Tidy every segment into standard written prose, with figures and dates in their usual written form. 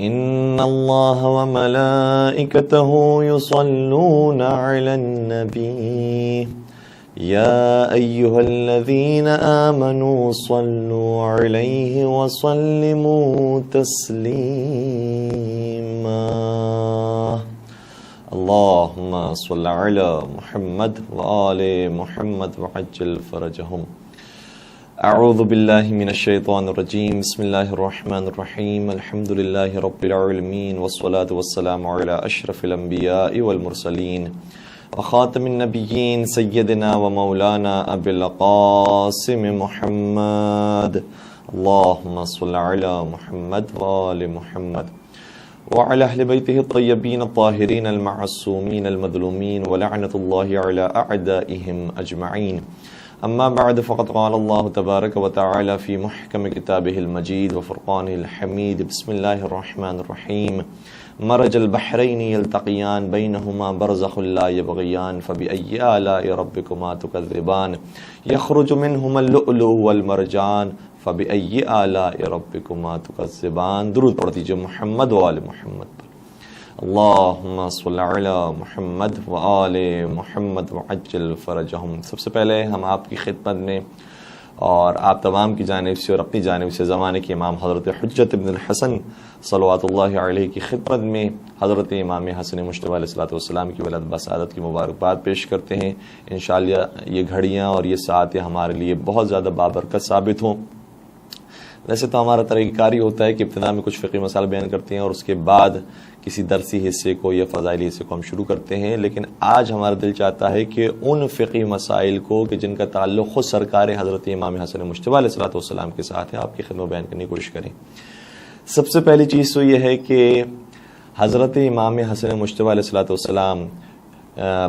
ان اللہ وملائکتہ یصلون علی النبی یا ایہا الذین آمنوا صلوا علیہ وسلموا تسلیما اللہم صل علی محمد وآل محمد وعجل فرجہم. اعوذ باللہ من الشیطان الرجیم. بسم اللہ الرحمن الرحیم. الحمد للہ رب العالمین والصلاة والسلام علی اشرف الانبیاء والمرسلین وخاتم النبیین سیدنا و مولانا ابی القاسم محمد. اللہم صل علی محمد وآل محمد وعلى اہل بیتہ الطیبین الطاہرین المعصومین المظلومین ولعنۃ اللہ علی اعدائہم اجمعین. اما بعد فقد قال اللہ تبارک و تعالی فی محکم کتابہ المجید وفرقانہ الحمید. بسم اللہ الرحمن الرحیم. مرج البحرین یلتقیان بینہما برزخ لا یبغیان فبأی آلاء ربکما تکذبان یخرج منہما اللؤلؤ والمرجان فبأی آلاء ربکما تکذبان. درود پڑھ دیجئے محمد و آل محمد پر. اللہم صل علی محمد و آل محمد وعجل فرجہم. سب سے پہلے ہم آپ کی خدمت میں اور آپ تمام کی جانب سے اور اپنی جانب سے زمانے کے امام حضرت حجت ابن الحسن صلوات اللہ علیہ کی خدمت میں حضرت امام حسن مجتبی علیہ الصلوۃ والسلام کی ولادت بسعادت کی مبارکباد پیش کرتے ہیں. انشاءاللہ یہ گھڑیاں اور یہ ساعتیں ہمارے لیے بہت زیادہ بابرکت ثابت ہوں. ویسے تو ہمارا طریقہ کاری ہوتا ہے کہ ابتدا میں کچھ فقہی مسائل بیان کرتے ہیں اور اس کے بعد کسی درسی حصے کو یا فضائلی حصے کو ہم شروع کرتے ہیں. لیکن آج ہمارا دل چاہتا ہے کہ ان فقہی مسائل کو کہ جن کا تعلق خود سرکار حضرت امام حسن مجتبی علیہ الصلوۃ والسلام کے ساتھ ہے آپ کی خدمت بیان کرنے کی کوشش کریں. سب سے پہلی چیز تو یہ ہے کہ حضرت امام حسن مجتبی علیہ الصلوۃ والسلام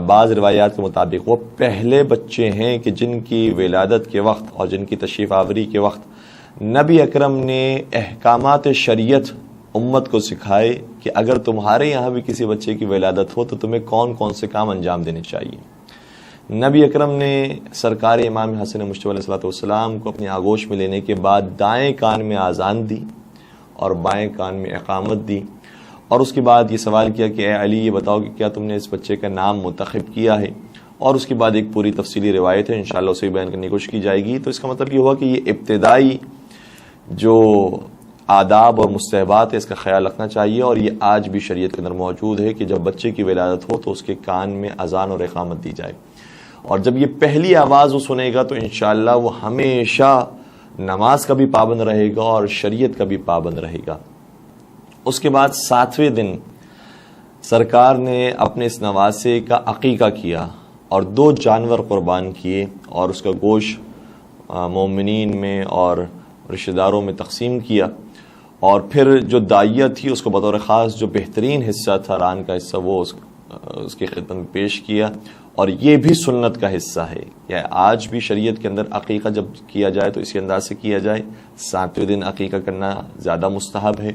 بعض روایات کے مطابق وہ پہلے بچے ہیں کہ جن کی ولادت کے وقت اور جن کی تشریف آوری کے وقت نبی اکرم نے احکامات شریعت امت کو سکھائے کہ اگر تمہارے یہاں بھی کسی بچے کی ولادت ہو تو تمہیں کون کون سے کام انجام دینے چاہیے. نبی اکرم نے سرکار امام حسن مجتبی علیہ الصلوۃ والسلام کو اپنی آغوش میں لینے کے بعد دائیں کان میں آذان دی اور بائیں کان میں اقامت دی اور اس کے بعد یہ سوال کیا کہ اے علی یہ بتاؤ کہ کیا تم نے اس بچے کا نام منتخب کیا ہے. اور اس کے بعد ایک پوری تفصیلی روایت ہے انشاءاللہ اسے بیان کرنے کی کوشش کی جائے گی. تو اس کا مطلب یہ ہوا کہ یہ ابتدائی جو آداب اور مستحبات ہے اس کا خیال رکھنا چاہیے اور یہ آج بھی شریعت کے اندر موجود ہے کہ جب بچے کی ولادت ہو تو اس کے کان میں اذان اور اقامت دی جائے اور جب یہ پہلی آواز وہ سنے گا تو انشاءاللہ وہ ہمیشہ نماز کا بھی پابند رہے گا اور شریعت کا بھی پابند رہے گا. اس کے بعد 7ویں دن سرکار نے اپنے اس نواسے کا عقیقہ کیا اور 2 جانور قربان کیے اور اس کا گوشت مومنین میں اور رشتہ داروں میں تقسیم کیا اور پھر جو داعیہ تھی اس کو بطور خاص جو بہترین حصہ تھا ران کا حصہ وہ اس کی خدمت میں پیش کیا. اور یہ بھی سنت کا حصہ ہے. یا آج بھی شریعت کے اندر عقیقہ جب کیا جائے تو اسی انداز سے کیا جائے. 7ویں دن عقیقہ کرنا زیادہ مستحب ہے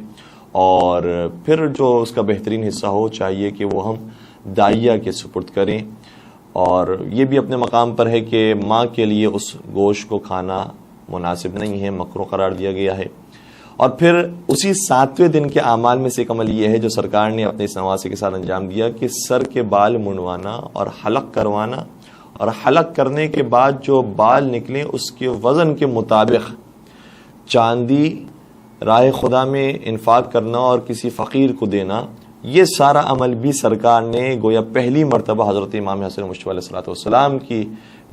اور پھر جو اس کا بہترین حصہ ہو چاہیے کہ وہ ہم داعیہ کے سپرد کریں. اور یہ بھی اپنے مقام پر ہے کہ ماں کے لیے اس گوشت کو کھانا مناسب نہیں ہے، مکروہ قرار دیا گیا ہے. اور پھر اسی 7ویں دن کے اعمال میں سے ایک عمل یہ ہے جو سرکار نے اپنے اس نواسے کے ساتھ انجام دیا کہ سر کے بال منڈوانا اور حلق کروانا اور حلق کرنے کے بعد جو بال نکلیں اس کے وزن کے مطابق چاندی راہ خدا میں انفاق کرنا اور کسی فقیر کو دینا. یہ سارا عمل بھی سرکار نے گویا پہلی مرتبہ حضرت امام حسن مجتبی علیہ الصلوۃ والسلام کی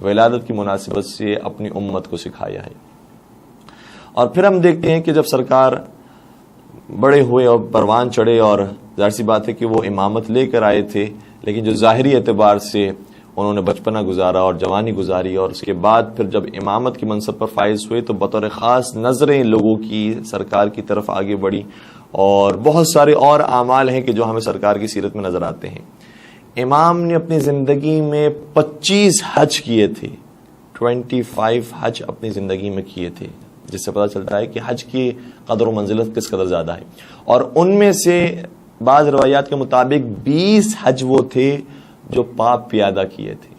ولادت کی مناسبت سے اپنی امت کو سکھایا ہے. اور پھر ہم دیکھتے ہیں کہ جب سرکار بڑے ہوئے اور پروان چڑھے اور ظاہر سی بات ہے کہ وہ امامت لے کر آئے تھے لیکن جو ظاہری اعتبار سے انہوں نے بچپنا گزارا اور جوانی گزاری اور اس کے بعد پھر جب امامت کی منصب پر فائز ہوئے تو بطور خاص نظریں لوگوں کی سرکار کی طرف آگے بڑھی اور بہت سارے اور اعمال ہیں کہ جو ہمیں سرکار کی سیرت میں نظر آتے ہیں. امام نے اپنی زندگی میں 25 حج کیے تھے. 25 حج اپنی زندگی میں کیے تھے جس سے پتہ چلتا ہے کہ حج کی قدر و منزلت کس قدر زیادہ ہے. اور ان میں سے بعض روایات کے مطابق 20 حج وہ تھے جو پاپ پیادہ کیے تھے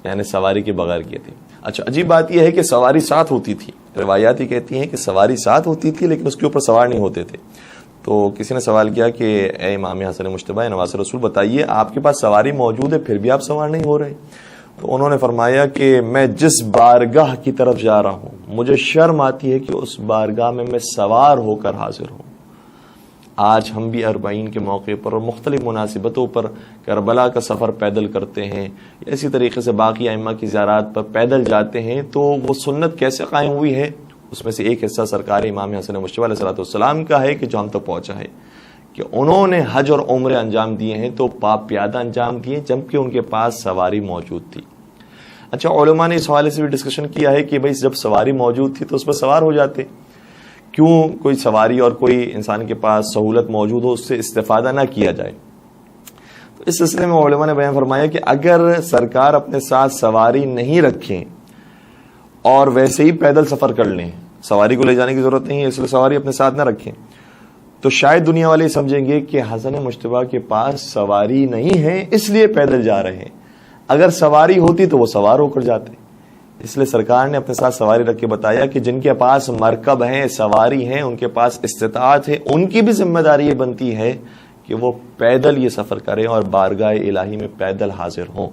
یعنی سواری کے بغیر کیے تھے. اچھا عجیب بات یہ ہے کہ سواری ساتھ ہوتی تھی. روایات یہ کہتی ہیں کہ سواری ساتھ ہوتی تھی لیکن اس کے اوپر سوار نہیں ہوتے تھے. تو کسی نے سوال کیا کہ اے امام حسن مجتبی نواز رسول، بتائیے آپ کے پاس سواری موجود ہے پھر بھی آپ سوار نہیں ہو رہے؟ تو انہوں نے فرمایا کہ میں جس بارگاہ کی طرف جا رہا ہوں مجھے شرم آتی ہے کہ اس بارگاہ میں سوار ہو کر حاضر ہوں۔ آج ہم بھی اربعین کے موقع پر اور مختلف مناسبتوں پر کربلا کا سفر پیدل کرتے ہیں، اسی طریقے سے باقی ائمہ کی زیارات پر پیدل جاتے ہیں، تو وہ سنت کیسے قائم ہوئی ہے؟ اس میں سے ایک حصہ سرکار امام حسن مجتبی علیہ السلام کا ہے کہ جو ہم تک پہنچا ہے، کہ انہوں نے حج اور عمرے انجام دیے ہیں تو پاپ پیادہ انجام دیے، جبکہ ان کے پاس سواری موجود تھی۔ اچھا، علماء نے اس حوالے سے بھی ڈسکشن کیا ہے کہ بھائی جب سواری موجود تھی تو اس پر سوار ہو جاتے، کیوں کوئی سواری اور کوئی انسان کے پاس سہولت موجود ہو اس سے استفادہ نہ کیا جائے؟ تو اس سلسلے میں علماء نے بیان فرمایا کہ اگر سرکار اپنے ساتھ سواری نہیں رکھیں اور ویسے ہی پیدل سفر کر لیں، سواری کو لے جانے کی ضرورت نہیں ہے، اس لیے سواری اپنے ساتھ نہ رکھیں، تو شاید دنیا والے سمجھیں گے کہ حسن مجتبی کے پاس سواری نہیں ہے اس لیے پیدل جا رہے ہیں، اگر سواری ہوتی تو وہ سوار ہو کر جاتے۔ اس لیے سرکار نے اپنے ساتھ سواری رکھ کے بتایا کہ جن کے پاس مرکب ہیں، سواری ہیں، ان کے پاس استطاعت ہے، ان کی بھی ذمہ داری یہ بنتی ہے کہ وہ پیدل یہ سفر کریں اور بارگاہ الہی میں پیدل حاضر ہوں۔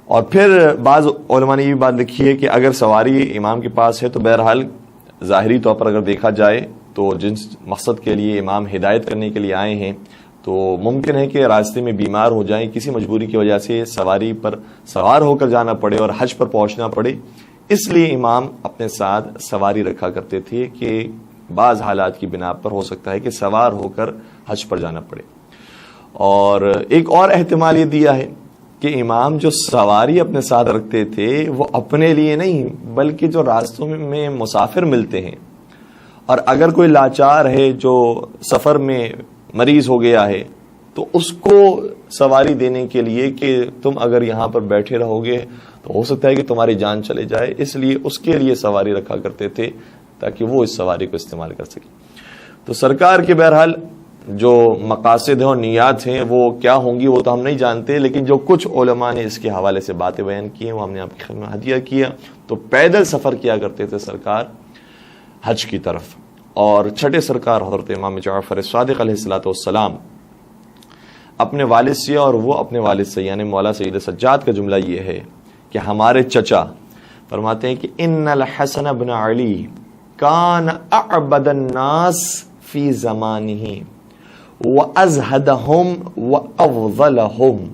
اور پھر بعض علماء نے یہ بات لکھی ہے کہ اگر سواری امام کے پاس ہے تو بہرحال ظاہری طور پر اگر دیکھا جائے تو جس مقصد کے لیے امام ہدایت کرنے کے لیے آئے ہیں تو ممکن ہے کہ راستے میں بیمار ہو جائیں، کسی مجبوری کی وجہ سے سواری پر سوار ہو کر جانا پڑے اور حج پر پہنچنا پڑے، اس لیے امام اپنے ساتھ سواری رکھا کرتے تھے کہ بعض حالات کی بنا پر ہو سکتا ہے کہ سوار ہو کر حج پر جانا پڑے۔ اور ایک اور احتمال یہ دیا ہے کہ امام جو سواری اپنے ساتھ رکھتے تھے وہ اپنے لیے نہیں بلکہ جو راستوں میں مسافر ملتے ہیں، اور اگر کوئی لاچار ہے جو سفر میں مریض ہو گیا ہے تو اس کو سواری دینے کے لیے کہ تم اگر یہاں پر بیٹھے رہو گے تو ہو سکتا ہے کہ تمہاری جان چلے جائے، اس لیے اس کے لیے سواری رکھا کرتے تھے تاکہ وہ اس سواری کو استعمال کر سکے۔ تو سرکار کے بہرحال جو مقاصد ہیں اور نیات ہیں وہ کیا ہوں گی وہ تو ہم نہیں جانتے، لیکن جو کچھ علماء نے اس کے حوالے سے باتیں بیان کی ہیں وہ ہم نے آپ کی خدمت میں ہدیہ کیا۔ تو پیدل سفر کیا کرتے تھے سرکار حج کی طرف، اور چھٹے سرکار حضرت امام جعفر صادق علیہ الصلوۃ والسلام اپنے والد سے اور وہ اپنے والد سے یعنی مولا سید سجاد کا جملہ یہ ہے کہ ہمارے چچا فرماتے ہیں کہ ان الحسن بن علی کان اعبد الناس فی زمانہ وازہدہم وافضلہم۔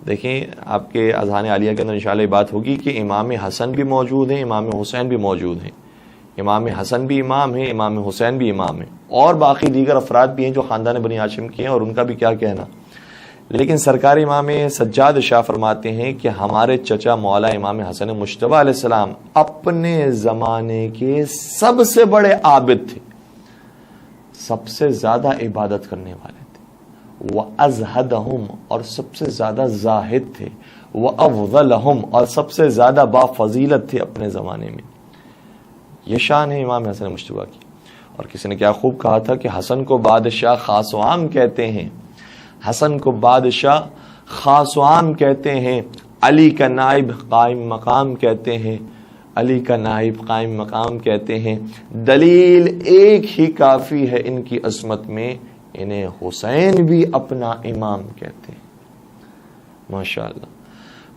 دیکھیں آپ کے اذہان عالیہ کے اندر انشاءاللہ یہ بات ہوگی کہ امام حسن بھی موجود ہیں، امام حسین بھی موجود ہیں، امام حسن بھی امام ہیں، امام حسین بھی امام ہیں، اور باقی دیگر افراد بھی ہیں جو خاندان بنی ہاشم کے ہیں، اور ان کا بھی کیا کہنا۔ لیکن سرکار امام سجاد شاہ فرماتے ہیں کہ ہمارے چچا مولا امام حسن مجتبی علیہ السلام اپنے زمانے کے سب سے بڑے عابد تھے، سب سے زیادہ عبادت کرنے والے تھے، وَأَزْهَدَهُمْ اور سب سے زیادہ زاہد تھے، وَأَفْضَلَهُمْ اور سب سے زیادہ با فضیلت تھے اپنے زمانے میں۔ یہ شان ہے امام حسن مجتبی کی۔ اور کسی نے کیا خوب کہا تھا کہ حسن کو بادشاہ خاص و عام کہتے ہیں، حسن کو بادشاہ خاص و عام کہتے ہیں، علی کا نائب قائم مقام کہتے ہیں، علی کا نائب قائم مقام کہتے ہیں۔ دلیل ایک ہی کافی ہے ان کی عظمت میں، انہیں حسین بھی اپنا امام کہتے ہیں۔ ماشاءاللہ۔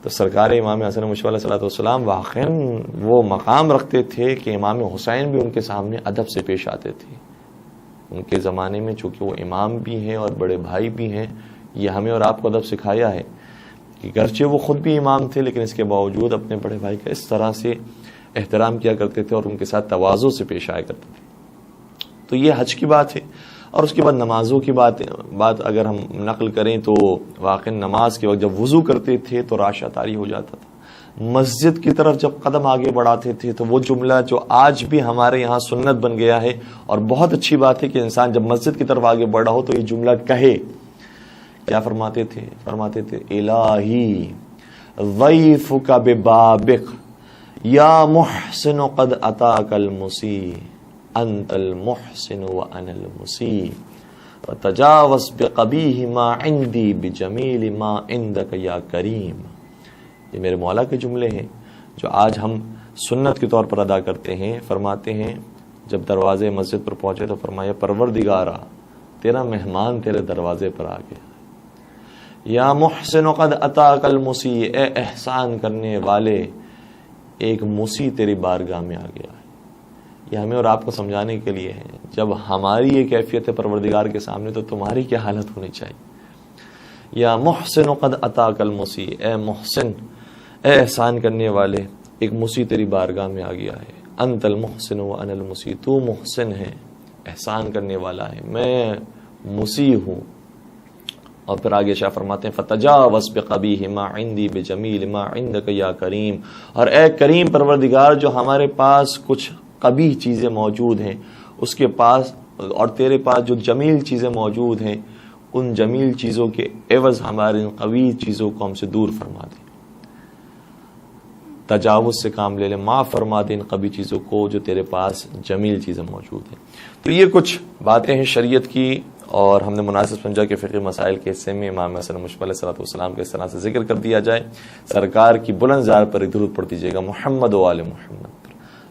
تو سرکار امام حسن مجتبی علیہ السلام واقعاً وہ مقام رکھتے تھے کہ امام حسین بھی ان کے سامنے ادب سے پیش آتے تھے۔ ان کے زمانے میں چونکہ وہ امام بھی ہیں اور بڑے بھائی بھی ہیں، یہ ہمیں اور آپ کو ادب سکھایا ہے کہ گرچہ وہ خود بھی امام تھے لیکن اس کے باوجود اپنے بڑے بھائی کا اس طرح سے احترام کیا کرتے تھے اور ان کے ساتھ تواضع سے پیش آیا کرتے تھے۔ تو یہ حج کی بات ہے۔ اور اس کے بعد نمازوں کی بات اگر ہم نقل کریں تو واقعی نماز کے وقت جب وضو کرتے تھے تو راشہ طاری ہو جاتا تھا، مسجد کی طرف جب قدم آگے بڑھاتے تھے تو وہ جملہ جو آج بھی ہمارے یہاں سنت بن گیا ہے اور بہت اچھی بات ہے کہ انسان جب مسجد کی طرف آگے بڑھا ہو تو یہ جملہ کہے۔ کیا فرماتے تھے الہی ضیفک ببابک یا محسن قد اتاک المسیء انت المحسن وانا المسیء وتجاوز بقبیح ما عندی بجمیل ما عندک یا کریم۔ یہ میرے مولا کے جملے ہیں جو آج ہم سنت کے طور پر ادا کرتے ہیں۔ فرماتے ہیں جب دروازے مسجد پر پہنچے تو فرمایا پروردگارا تیرا مہمان تیرے دروازے پر آ گیا، یا محسن قد اتاک المسیء، اے احسان کرنے والے ایک مسیء تیری بارگاہ میں آ گیا ہے۔ یہ ہمیں اور آپ کو سمجھانے کے لیے ہے، جب ہماری یہ کیفیت ہے پروردگار کے سامنے تو تمہاری کیا حالت ہونی چاہیے۔ یا محسن قد اتاک المسیء، اے محسن، اے احسان کرنے والے ایک مسیء تیری بارگاہ میں آ گیا ہے۔ انت المحسن وانا المسیء، تو محسن ہے، احسان کرنے والا ہے، میں مسیء ہوں۔ اور پھر آگے شاہ فرماتے ہیں فتجاوز بقبیح ما عندی بجمیل ما عندک یا کریم، اور اے کریم پروردگار جو ہمارے پاس کچھ قبیح چیزیں موجود ہیں اس کے پاس اور تیرے پاس جو جمیل چیزیں موجود ہیں ان جمیل چیزوں کے عوض ہمارے ان قبیح چیزوں کو ہم سے دور فرما دے، تجاوز سے کام لے لے، معاف فرما دے ان قبیح چیزوں کو جو تیرے پاس جمیل چیزیں موجود ہیں۔ تو یہ کچھ باتیں ہیں شریعت کی، اور ہم نے مناسب سمجھا کہ فقہی مسائل کے حصے میں امام حسن مشتبہ علیہ الصلوۃ والسلام کے اس طرح سے ذکر کر دیا جائے۔ سرکار کی بلند ذات پر درود پڑھ دیجیے گا محمد و آل محمد،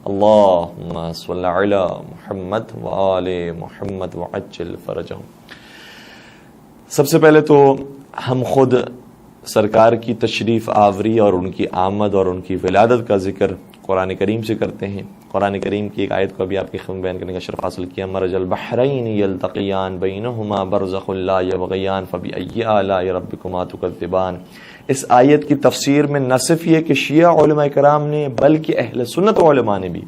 اللہم صلی علی محمد و آل محمد وعجل فرجہم۔ سب سے پہلے تو ہم خود سرکار کی تشریف آوری اور ان کی آمد اور ان کی ولادت کا ذکر قرآن کریم سے کرتے ہیں۔ قرآن کریم کی ایک آیت کو ابھی آپ کی خدمت بیان کرنے کا شرف حاصل کیا، مرج البحرین یلتقیان بینہما برزخ لا یبغیان فبأی آلاء ربکما تکذبان۔ اس آیت کی تفسیر میں نہ صرف یہ کہ شیعہ علماء کرام نے بلکہ اہل سنت علماء نے بھی،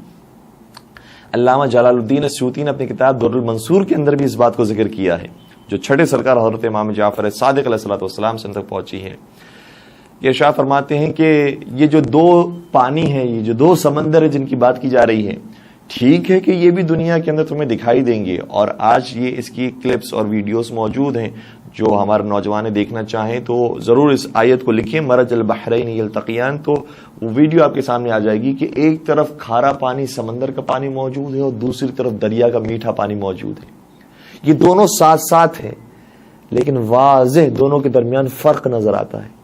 علامہ جلال الدین السیوطی نے اپنی کتاب در المنصور کے اندر بھی اس بات کو ذکر کیا ہے، جو چھٹے سرکار حضرت امام جعفر صادق علیہ الصلوۃ والسلام سے تک پہنچی ہے۔ یہ ارشاد فرماتے ہیں کہ یہ جو دو پانی ہیں، یہ جو دو سمندر ہیں جن کی بات کی جا رہی ہے، ٹھیک ہے کہ یہ بھی دنیا کے اندر تمہیں دکھائی دیں گے، اور آج یہ اس کی کلپس اور ویڈیوز موجود ہیں، جو ہمارے نوجوان دیکھنا چاہیں تو ضرور اس آیت کو لکھیں، مرج البحرین یلتقیان، تو وہ ویڈیو آپ کے سامنے آ جائے گی کہ ایک طرف کھارا پانی سمندر کا پانی موجود ہے اور دوسری طرف دریا کا میٹھا پانی موجود ہے۔ یہ دونوں ساتھ ساتھ ہیں لیکن واضح دونوں کے درمیان فرق نظر آتا ہے،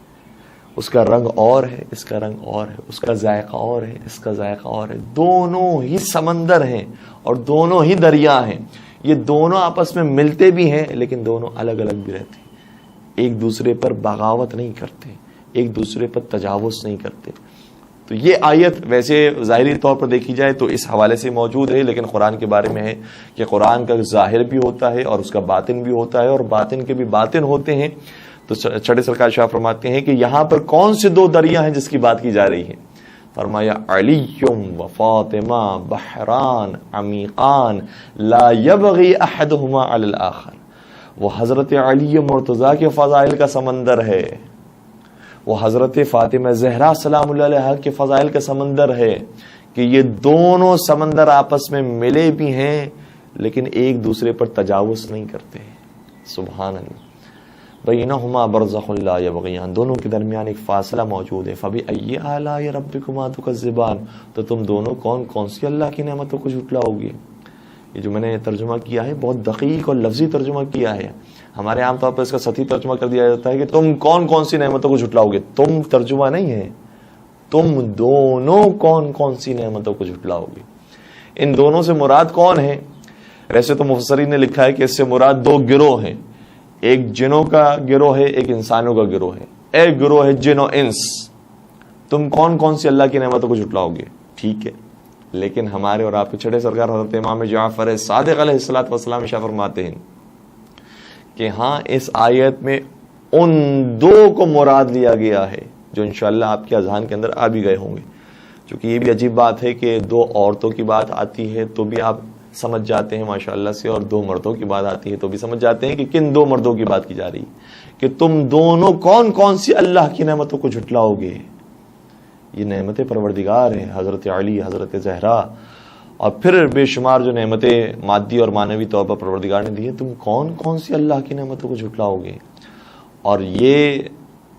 اس کا رنگ اور ہے، اس کا رنگ اور ہے، اس کا ذائقہ اور ہے، اس کا ذائقہ اور ہے۔ دونوں ہی سمندر ہیں اور دونوں ہی دریا ہیں، یہ دونوں آپس میں ملتے بھی ہیں لیکن دونوں الگ الگ بھی رہتے ہیں، ایک دوسرے پر بغاوت نہیں کرتے، ایک دوسرے پر تجاوز نہیں کرتے۔ تو یہ آیت ویسے ظاہری طور پر دیکھی جائے تو اس حوالے سے موجود ہے، لیکن قرآن کے بارے میں ہے کہ قرآن کا ظاہر بھی ہوتا ہے اور اس کا باطن بھی ہوتا ہے، اور باطن کے بھی باطن ہوتے ہیں۔ تو چھٹے سرکار شاہ فرماتے ہیں کہ یہاں پر کون سے دو دریا ہیں جس کی بات کی جا رہی ہے؟ فرمایا علی و فاطمہ بحران عمیقان لا یبغی احدہما علی الاخر۔ وہ حضرت علی مرتضیٰ کے فضائل کا سمندر ہے، وہ حضرت فاطمہ زہرا سلام اللہ علیہا کے فضائل کا سمندر ہے، کہ یہ دونوں سمندر آپس میں ملے بھی ہیں لیکن ایک دوسرے پر تجاوز نہیں کرتے۔ سبحان اللہ، بینہما برزخ لا یبغیان، دونوں کے درمیان ایک فاصلہ موجود ہے۔ فبأی آلاء ربکما تکذبان، تو تم دونوں کون کون سی اللہ کی نعمتوں کو جھٹلاؤ گے؟ یہ جو میں نے ترجمہ کیا ہے بہت دقیق اور لفظی ترجمہ کیا ہے۔ ہمارے عام طور پر اس کا سطحی ترجمہ کر دیا جاتا ہے کہ تم کون کون سی نعمتوں کو جھٹلاؤ گے۔ تم ترجمہ نہیں ہے، تم دونوں کون کون سی نعمتوں کو جھٹلاؤ گے۔ ان دونوں سے مراد کون ہے؟ ویسے تو مفسرین نے لکھا ہے کہ اس سے مراد دو گروہ ہیں، ایک جنوں کا گروہ ہے، ایک انسانوں کا گروہ ہے۔ ایک گروہ ہے جن و انس، تم کون کون سی اللہ کی نعمتوں کو جھٹلاؤ گے، ٹھیک ہے، لیکن ہمارے اور آپ کے چھٹے سرکار حضرت امام جعفر صادق علیہ الصلوۃ والسلام ارشاد فرماتے ہیں کہ ہاں اس آیت میں ان دو کو مراد لیا گیا ہے جو انشاءاللہ آپ کے اذہان کے اندر آ بھی گئے ہوں گے، چونکہ یہ بھی عجیب بات ہے کہ دو عورتوں کی بات آتی ہے تو بھی آپ سمجھ جاتے ہیں ماشاءاللہ سے، اور دو مردوں کی بات آتی ہے تو بھی سمجھ جاتے ہیں کہ کن دو مردوں کی بات کی جا رہی ہے، کہ تم دونوں کون کون سی اللہ کی نعمتوں کو جھٹلاؤ گے۔ یہ نعمت پروردگار ہیں، حضرت علی، حضرت زہرا، اور پھر بے شمار جو نعمتیں مادی اور معنوی طور پر پروردگار نے دی ہیں، تم کون کون سی اللہ کی نعمتوں کو جھٹلاؤ گے۔ اور یہ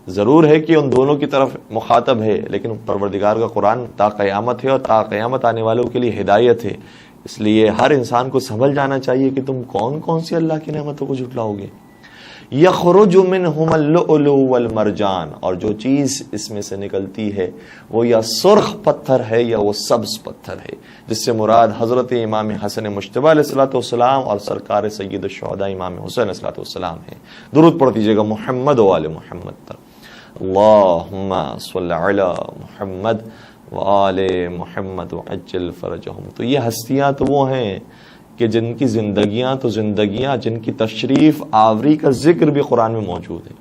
ضرور ہے کہ ان دونوں کی طرف مخاطب ہے، لیکن پروردگار کا قرآن تا قیامت ہے اور تا قیامت آنے والوں کے لیے ہدایت ہے، اس لیے ہر انسان کو سمجھ جانا چاہیے کہ تم کون کون سی اللہ کی نعمتوں کو جھٹلاؤ گے۔ یخرج منہم اللؤلؤ والمرجان، اور جو چیز اس میں سے نکلتی ہے وہ یا سرخ پتھر ہے یا وہ سبز پتھر ہے، جس سے مراد حضرت امام حسن مجتبی علیہ الصلوۃ والسلام اور سرکار سید الشہداء امام حسین علیہ الصلوۃ والسلام ہیں۔ درود پڑھ دیجیے گا محمد و آل محمد پر، اللہم صل علی محمد و آل محمد وعجل فرجہم۔ تو یہ ہستیاں تو وہ ہیں کہ جن کی زندگیاں جن کی تشریف آوری کا ذکر بھی قرآن میں موجود ہے۔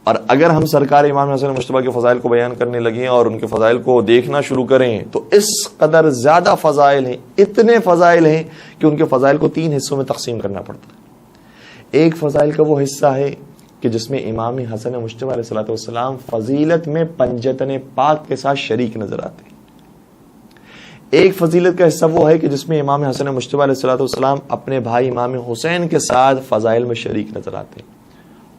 اور اگر ہم سرکار امام حسن مجتبی کے فضائل کو بیان کرنے لگیں اور ان کے فضائل کو دیکھنا شروع کریں تو اس قدر زیادہ فضائل ہیں، اتنے فضائل ہیں کہ ان کے فضائل کو 3 حصوں میں تقسیم کرنا پڑتا ہے۔ ایک فضائل کا وہ حصہ ہے کہ جس میں امام حسن مجتبی علیہ الصلوۃ والسلام فضیلت میں پنجتن پاک کے ساتھ شریک نظر آتے ہیں۔ ایک فضیلت کا حصہ وہ ہے کہ جس میں امام حسن مجتبی علیہ الصلوۃ والسلام اپنے بھائی امام حسین کے ساتھ فضائل میں شریک نظر آتے ہیں،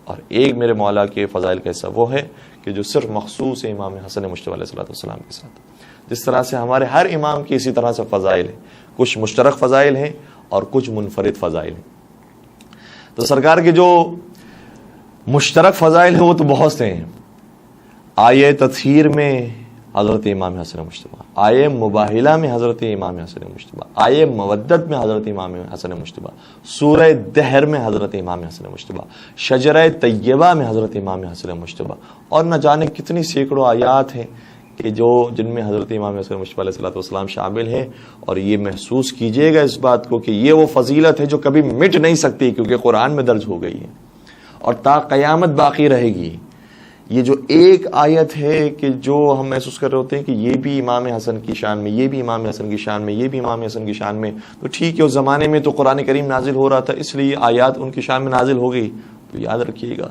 اور ایک میرے مولا کے فضائل کا حصہ وہ ہے کہ جو صرف مخصوص ہے امام حسن مجتبی علیہ الصلوۃ والسلام کے ساتھ۔ جس طرح سے ہمارے ہر امام کی اسی طرح سے فضائل ہیں، کچھ مشترک فضائل ہیں اور کچھ منفرد فضائل ہیں۔ تو سرکار کے جو مشترک فضائل ہیں وہ تو بہت سے ہیں۔ آیے تطہیر میں حضرت امام حسن مجتبی، آیے مباہلہ میں حضرت امام حسن مجتبی، آیے مودت میں حضرت امام حسن مجتبی، سورہ دہر میں حضرت امام حسن مجتبی، شجرہ طیبہ میں حضرت امام حسن مجتبی، اور نہ جانے کتنی سینکڑوں آیات ہیں کہ جن میں حضرت امام حسن مجتبی علیہ الصلوۃ والسلام شامل ہیں۔ اور یہ محسوس کیجئے گا اس بات کو کہ یہ وہ فضیلت ہے جو کبھی مٹ نہیں سکتی، کیونکہ قرآن میں درج ہو گئی ہے اور تا قیامت باقی رہے گی۔ یہ جو ایک آیت ہے کہ جو ہم محسوس کر رہے ہوتے ہیں کہ یہ بھی امام حسن کی شان میں، یہ بھی امام حسن کی شان میں، یہ بھی امام حسن کی شان میں، تو ٹھیک ہے اس زمانے میں تو قرآن کریم نازل ہو رہا تھا اس لیے آیات ان کی شان میں نازل ہو گئی۔ تو یاد رکھیے گا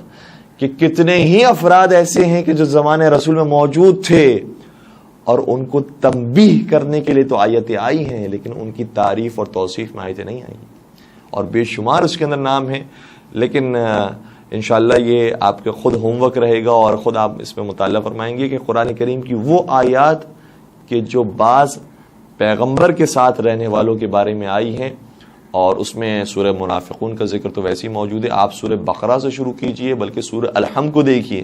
کہ کتنے ہی افراد ایسے ہیں کہ جو زمانے رسول میں موجود تھے اور ان کو تنبیہ کرنے کے لیے تو آیتیں آئی ہیں، لیکن ان کی تعریف اور توصیف میں آیتیں نہیں آئی، اور بے شمار اس کے اندر نام ہیں۔ لیکن انشاءاللہ یہ آپ کے خود ہوم ورک رہے گا اور خود آپ اس میں مطالعہ فرمائیں گے کہ قرآن کریم کی وہ آیات کہ جو بعض پیغمبر کے ساتھ رہنے والوں کے بارے میں آئی ہیں، اور اس میں سورہ منافقون کا ذکر تو ویسے ہی موجود ہے۔ آپ سورہ بقرہ سے شروع کیجئے، بلکہ سورہ الحمد کو دیکھیے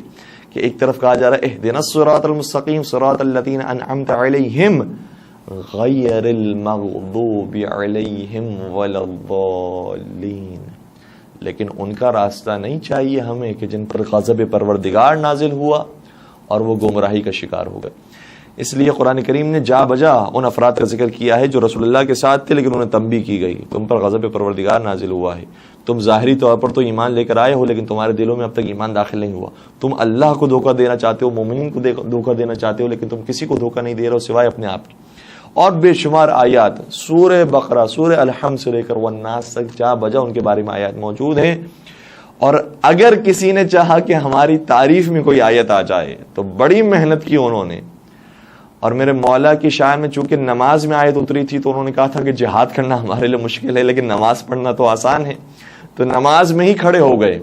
کہ ایک طرف کہا جا رہا ہے اہدنا الصراط المستقیم صراط الذین انعمت علیہم غیر المغضوب علیہم ولا الضالین، لیکن ان کا راستہ نہیں چاہیے ہمیں کہ جن پر غضب پروردگار نازل ہوا اور وہ گمراہی کا شکار ہو گئے۔ اس لیے قرآن کریم نے جا بجا ان افراد کا ذکر کیا ہے جو رسول اللہ کے ساتھ تھے، لیکن انہیں تنبیہ کی گئی تم پر غضب پروردگار نازل ہوا ہے، تم ظاہری طور پر تو ایمان لے کر آئے ہو لیکن تمہارے دلوں میں اب تک ایمان داخل نہیں ہوا، تم اللہ کو دھوکہ دینا چاہتے ہو، مومنین کو دھوکہ دینا چاہتے ہو، لیکن تم کسی کو دھوکہ نہیں دے رہے ہو سوائے اپنے آپ کی۔ اور بے شمار آیات سورہ بقرہ، سورہ الحمد سے لے کر والناس تک جا بجا ان کے بارے میں آیات موجود ہیں۔ اور اگر کسی نے چاہا کہ ہماری تعریف میں کوئی آیت آ جائے تو بڑی محنت کی انہوں نے، اور میرے مولا کی شان میں چونکہ نماز میں آیت اتری تھی تو انہوں نے کہا تھا کہ جہاد کرنا ہمارے لیے مشکل ہے لیکن نماز پڑھنا تو آسان ہے، تو نماز میں ہی کھڑے ہو گئے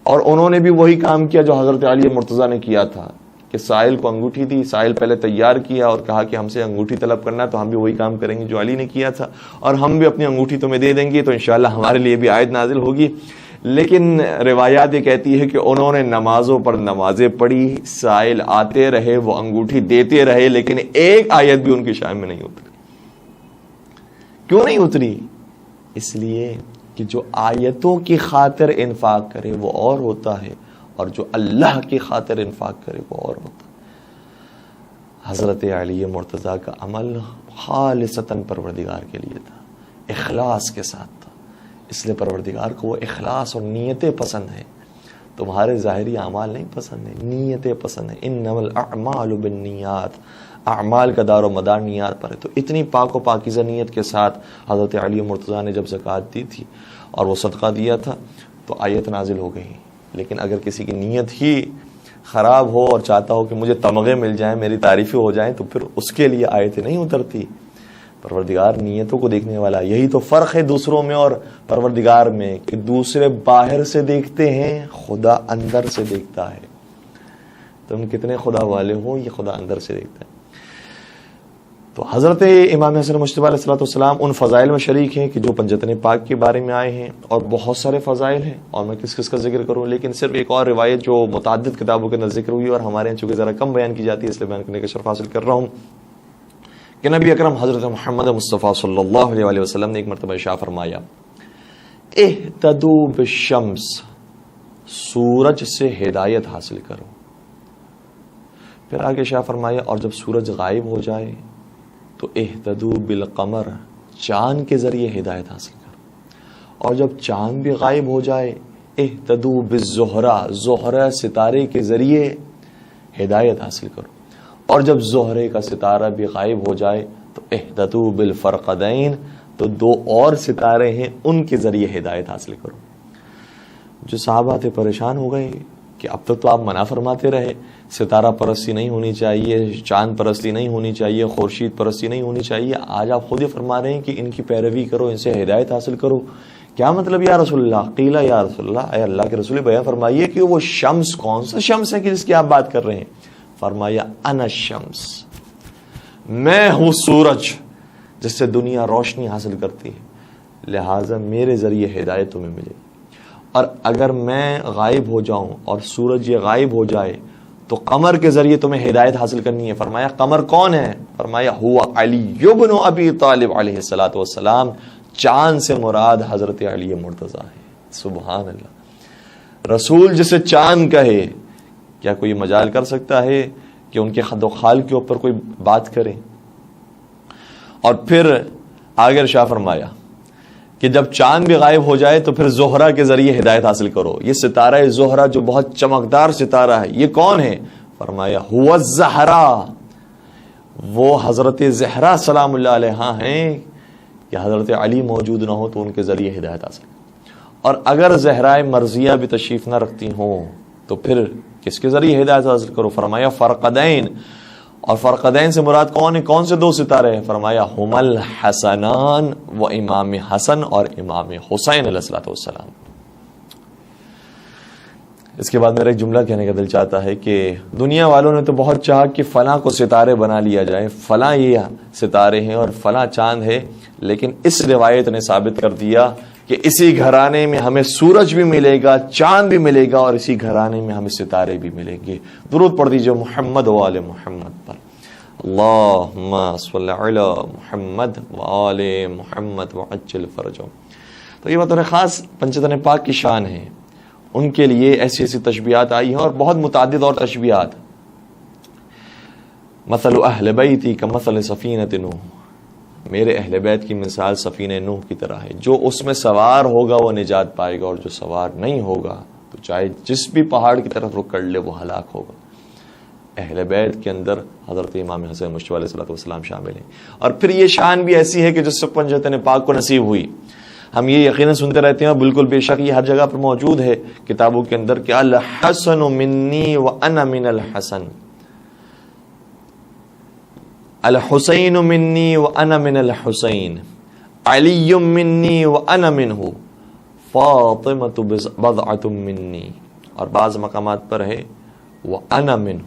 اور انہوں نے بھی وہی کام کیا جو حضرت علی مرتضیٰ نے کیا تھا کہ سائل کو انگوٹھی دی، سائل پہلے تیار کیا اور کہا کہ ہم سے انگوٹھی طلب کرنا، تو ہم بھی وہی کام کریں گے جو علی نے کیا تھا، اور ہم بھی اپنی انگوٹھی تمہیں دے دیں گے تو انشاءاللہ ہمارے لیے بھی آیت نازل ہوگی۔ لیکن روایات یہ کہتی ہے کہ انہوں نے نمازوں پر نمازیں پڑھی، سائل آتے رہے، وہ انگوٹھی دیتے رہے، لیکن ایک آیت بھی ان کی شان میں نہیں اتری۔ کیوں نہیں اتری؟ اس لیے کہ جو آیتوں کی خاطر انفاق کرے وہ اور ہوتا ہے، اور جو اللہ کی خاطر انفاق کرے وہ اور ہوتا ہے۔ حضرت علی مرتضیٰ کا عمل خالصتاً پروردگار کے لیے تھا، اخلاص کے ساتھ تھا، اس لیے پروردگار کو وہ اخلاص اور نیتیں پسند ہیں، تمہارے ظاہری اعمال نہیں پسند ہیں، نیتیں پسند ہیں۔ انما الاعمال بالنیات، اعمال کا دار و مدار نیات پر ہے۔ تو اتنی پاک و پاکیزہ نیت کے ساتھ حضرت علی مرتضیٰ نے جب زکوٰۃ دی تھی اور وہ صدقہ دیا تھا تو آیت نازل ہو گئی۔ لیکن اگر کسی کی نیت ہی خراب ہو اور چاہتا ہو کہ مجھے تمغے مل جائیں، میری تعریفیں ہو جائیں، تو پھر اس کے لیے آیتیں نہیں اترتی۔ پروردگار نیتوں کو دیکھنے والا، یہی تو فرق ہے دوسروں میں اور پروردگار میں کہ دوسرے باہر سے دیکھتے ہیں، خدا اندر سے دیکھتا ہے۔ تم کتنے خدا والے ہو، یہ خدا اندر سے دیکھتا ہے۔ تو حضرت امام حسن مجتبی علیہ السلام ان فضائل میں شریک ہیں کہ جو پنجتن پاک کے بارے میں آئے ہیں، اور بہت سارے فضائل ہیں، اور میں کس کس کا ذکر کروں، لیکن صرف ایک اور روایت جو متعدد کتابوں کے اندر ذکر ہوئی اور ہمارے یہاں چونکہ ذرا کم بیان کی جاتی ہے اس لیے بیان کرنے کا شرف حاصل کر رہا ہوں، کہ نبی اکرم حضرت محمد مصطفیٰ صلی اللہ علیہ وسلم نے ایک مرتبہ ارشاد فرمایا، اہتدوا بالشمس، سورج سے ہدایت حاصل کرو. پھر آگے شاہ فرمایا اور جب سورج غائب ہو جائے تو اہتدوا بالقمر، چاند کے ذریعے ہدایت حاصل کرو، اور جب چاند بھی غائب ہو جائے اہتدوا بالزہرہ، زہرہ ستارے کے ذریعے ہدایت حاصل کرو، اور جب زہرے کا ستارہ بھی غائب ہو جائے تو اہتدوا بالفرقدین، تو دو اور ستارے ہیں ان کے ذریعے ہدایت حاصل کرو. جو صحابہ تھے پریشان ہو گئے کہ اب تک تو آپ منع فرماتے رہے، ستارہ پرستی نہیں ہونی چاہیے، چاند پرستی نہیں ہونی چاہیے، خورشید پرستی نہیں ہونی چاہیے، آج آپ خود ہی فرما رہے ہیں کہ ان کی پیروی کرو، ان سے ہدایت حاصل کرو. کیا مطلب یا رسول اللہ؟ قیل یا رسول اللہ، اے اللہ کے رسول بیان فرمائیے کہ وہ شمس کون سا شمس ہے کہ جس کی آپ بات کر رہے ہیں؟ فرمایا انا الشمس، میں ہوں سورج جس سے دنیا روشنی حاصل کرتی ہے، لہٰذا میرے ذریعے ہدایت تمہیں ملے. اور اگر میں غائب ہو جاؤں اور سورج یہ غائب ہو جائے تو قمر کے ذریعے تمہیں ہدایت حاصل کرنی ہے. فرمایا قمر کون ہے؟ فرمایا ہوا علی بن ابی طالب علیہ الصلوۃ والسلام، چاند سے مراد حضرت علی مرتضیٰ ہے. سبحان اللہ. رسول جسے چاند کہے، کیا کوئی مجال کر سکتا ہے کہ ان کے خد و خال کے اوپر کوئی بات کرے؟ اور پھر آگے ارشاد فرمایا کہ جب چاند بھی غائب ہو جائے تو پھر زہرہ کے ذریعے ہدایت حاصل کرو. یہ ستارہ زہرہ جو بہت چمکدار ستارہ ہے، یہ کون ہے؟ فرمایا ہوا الزہرا، وہ حضرت زہرا سلام اللہ علیہا ہیں کہ حضرت علی موجود نہ ہو تو ان کے ذریعے ہدایت حاصل. اور اگر زہرائے مرضیہ بھی تشریف نہ رکھتی ہوں تو پھر کس کے ذریعے ہدایت حاصل کرو؟ فرمایا فرقدین. اور فرقدین سے مراد کون ہے؟ کون سے دو ستارے ہیں؟ فرمایا ہما الحسنان، وہ امام حسن اور امام حسین علیہ الصلوۃ والسلام. اس کے بعد میرا ایک جملہ کہنے کا دل چاہتا ہے کہ دنیا والوں نے تو بہت چاہا کہ فلاں کو ستارے بنا لیا جائے، فلاں یہ ستارے ہیں اور فلاں چاند ہے، لیکن اس روایت نے ثابت کر دیا کہ اسی گھرانے میں ہمیں سورج بھی ملے گا، چاند بھی ملے گا، اور اسی گھرانے میں ہمیں ستارے بھی ملیں گے. درود پڑھ دیجئے محمد و آل محمد پر. اللہم صل علی محمد و آل محمد وعجل فرجہم. تو یہ بطور خاص پنجتن پاک کی شان ہے. ان کے لیے ایسی ایسی تشبیہات آئی ہیں اور بہت متعدد اور تشبیہات. مثل اہل بیتی کمثل سفینۃ نوح، میرے اہل بیت کی مثال سفینہ نوح کی طرح ہے. جو اس میں سوار ہوگا وہ نجات پائے گا، اور جو سوار نہیں ہوگا تو چاہے جس بھی پہاڑ کی طرف رخ کر لے وہ ہلاک ہوگا. اہل بیت کے اندر حضرت امام حسن مجتبی علیہ الصلوۃ والسلام شامل ہیں. اور پھر یہ شان بھی ایسی ہے کہ جس سے پنجتن پاک کو نصیب ہوئی. ہم یہ یقیناً سنتے رہتے ہیں، بالکل بے شک یہ ہر جگہ پر موجود ہے کتابوں کے اندر کہ الحسن منی وانا من الحسن، الحسین منی وانا من الحسین، علی منی وانا منہ، فاطمۃ بضعۃ منی. اور بعض مقامات پر ہے وانا منہ،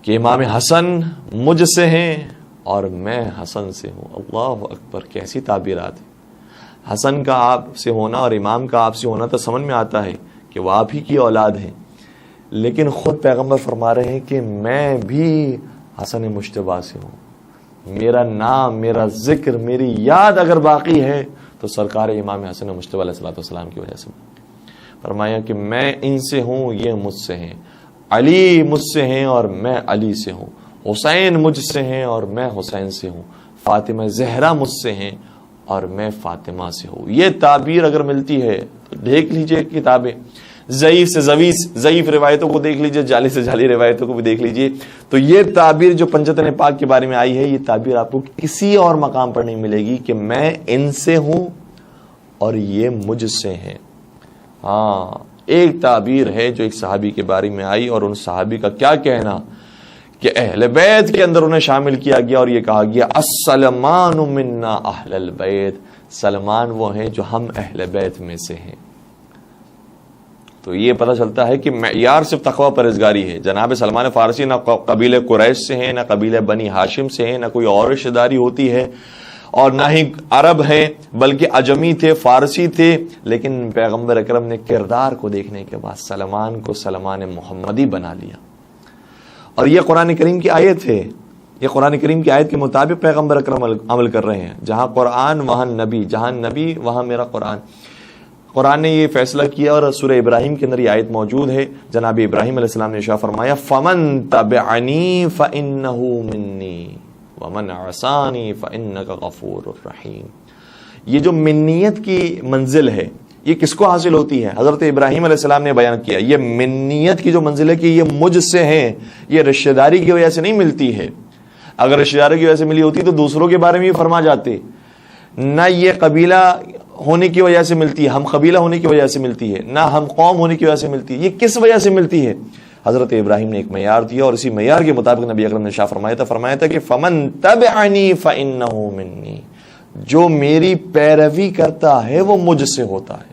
کہ امام حسن مجھ سے ہیں اور میں حسن سے ہوں. اللہ اکبر، کیسی تعبیرات ہیں. حسن کا آپ سے ہونا اور امام کا آپ سے ہونا تو سمجھ میں آتا ہے کہ وہ آپ ہی کی اولاد ہیں، لیکن خود پیغمبر فرما رہے ہیں کہ میں بھی حسن مجتبیٰ سے ہوں. میرا نام، میرا ذکر، میری یاد اگر باقی ہے تو سرکار امام حسن مجتبیٰ علیہ الصلوۃ والسلام کی وجہ سے. فرمایا کہ میں ان سے ہوں، یہ مجھ سے ہیں. علی مجھ سے ہیں اور میں علی سے ہوں. حسین مجھ سے ہیں اور میں حسین سے ہوں. فاطمہ زہرا مجھ سے ہیں اور میں فاطمہ سے ہوں. یہ تعبیر اگر ملتی ہے تو دیکھ لیجئے کتابیں، ضعیف سے ضعیف روایتوں کو دیکھ لیجئے، جعلی سے جعلی روایتوں کو بھی دیکھ لیجئے. تو یہ تعبیر جو پنجتن پاک کے بارے میں آئی ہے، یہ تعبیر آپ کو کسی اور مقام پر نہیں ملے گی کہ میں ان سے ہوں اور یہ مجھ سے ہیں. ہاں، ایک تعبیر ہے جو ایک صحابی کے بارے میں آئی، اور ان صحابی کا کیا کہنا کہ اہل بیت کے اندر انہیں شامل کیا گیا اور یہ کہا گیا السلمان منا اہل البیت، سلمان وہ ہیں جو ہم اہل بیت میں سے ہیں. تو تو یہ پتہ چلتا ہے کہ معیار صرف تقوی پرہیزگاری ہے. جناب سلمان فارسی نہ قبیلہ قریش سے ہیں، نہ قبیلہ بنی ہاشم سے ہیں، نہ کوئی اور رشتہ داری ہوتی ہے، اور نہ ہی عرب ہیں، بلکہ عجمی تھے، فارسی تھے. لیکن پیغمبر اکرم نے کردار کو دیکھنے کے بعد سلمان کو سلمان محمدی بنا لیا. اور یہ قرآن کریم کی آیت ہے، یہ قرآن کریم کی آیت کے مطابق پیغمبر اکرم عمل کر رہے ہیں. جہاں قرآن وہاں نبی، جہاں نبی وہاں میرا قرآن. قرآن نے یہ فیصلہ کیا، اور سورہ ابراہیم کے اندر یہ آیت موجود ہے. جناب ابراہیم علیہ السلام نے ارشاد فرمایا فَمَن تَبِعَنِي فَإِنَّهُ مِنِّي وَمَنْ عَصَانِي فَإِنَّكَ غَفُورٌ رَحِيمٌ. یہ جو منیت کی منزل ہے یہ کس کو حاصل ہوتی ہے؟ حضرت ابراہیم علیہ السلام نے بیان کیا یہ منیت کی جو منزل ہے کہ یہ مجھ سے ہیں، یہ رشتہ داری کی وجہ سے نہیں ملتی ہے. اگر رشتہ داری کی وجہ سے ملی ہوتی تو دوسروں کے بارے میں بھی فرما جاتے. نہ یہ قبیلہ ہونے کی وجہ سے ملتی ہے، ہم قبیلہ ہونے کی وجہ سے ملتی ہے، نہ ہم قوم ہونے کی وجہ سے ملتی ہے. یہ کس وجہ سے ملتی ہے؟ حضرت ابراہیم نے ایک معیار دیا، اور اسی معیار کے مطابق نبی اکرم نے ارشاد فرمایا تھا کہ فمن تبعنی فانہ منی، جو میری پیروی کرتا ہے وہ مجھ سے ہوتا ہے.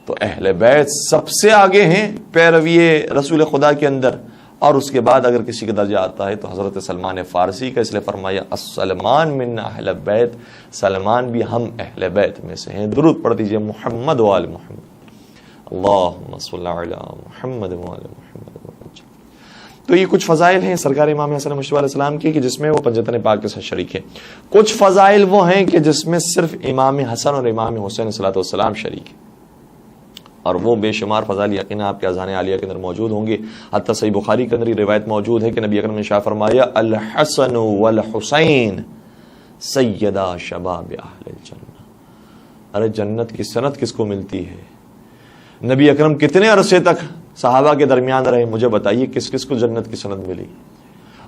تو اہل بیت سب سے آگے ہیں پیروی رسول خدا کے اندر. اور اس کے بعد اگر کسی کا درجہ آتا ہے تو حضرت سلمان فارسی کا، اس لیے فرمایا السلمان من اہل بیت، سلمان بھی ہم اہل بیت میں سے ہیں. درود پڑھ دیجئے محمد و آل محمد، اللہم صلی علی محمد و آل محمد. تو یہ کچھ فضائل ہیں سرکار امام حسن مشتبہ علیہ السلام کی کہ جس میں وہ پنجتن پاک کے ساتھ شریک ہیں. کچھ فضائل وہ ہیں کہ جس میں صرف امام حسن اور امام حسین علیہ السلام شریک ہیں، اور وہ بے شمار فضائل یقینا آپ کے اذہان عالیہ کے اندر موجود ہوں گے. حتیٰ صحیح بخاری کے اندر یہ روایت موجود ہے کہ نبی اکرم نے ارشاد فرمایا الحسن والحسین سیدا شباب اہل الجنہ. ارے جنت کی سند کس کو ملتی ہے؟ نبی اکرم کتنے عرصے تک صحابہ کے درمیان رہے؟ مجھے بتائیے کس کس کو جنت کی سند ملی؟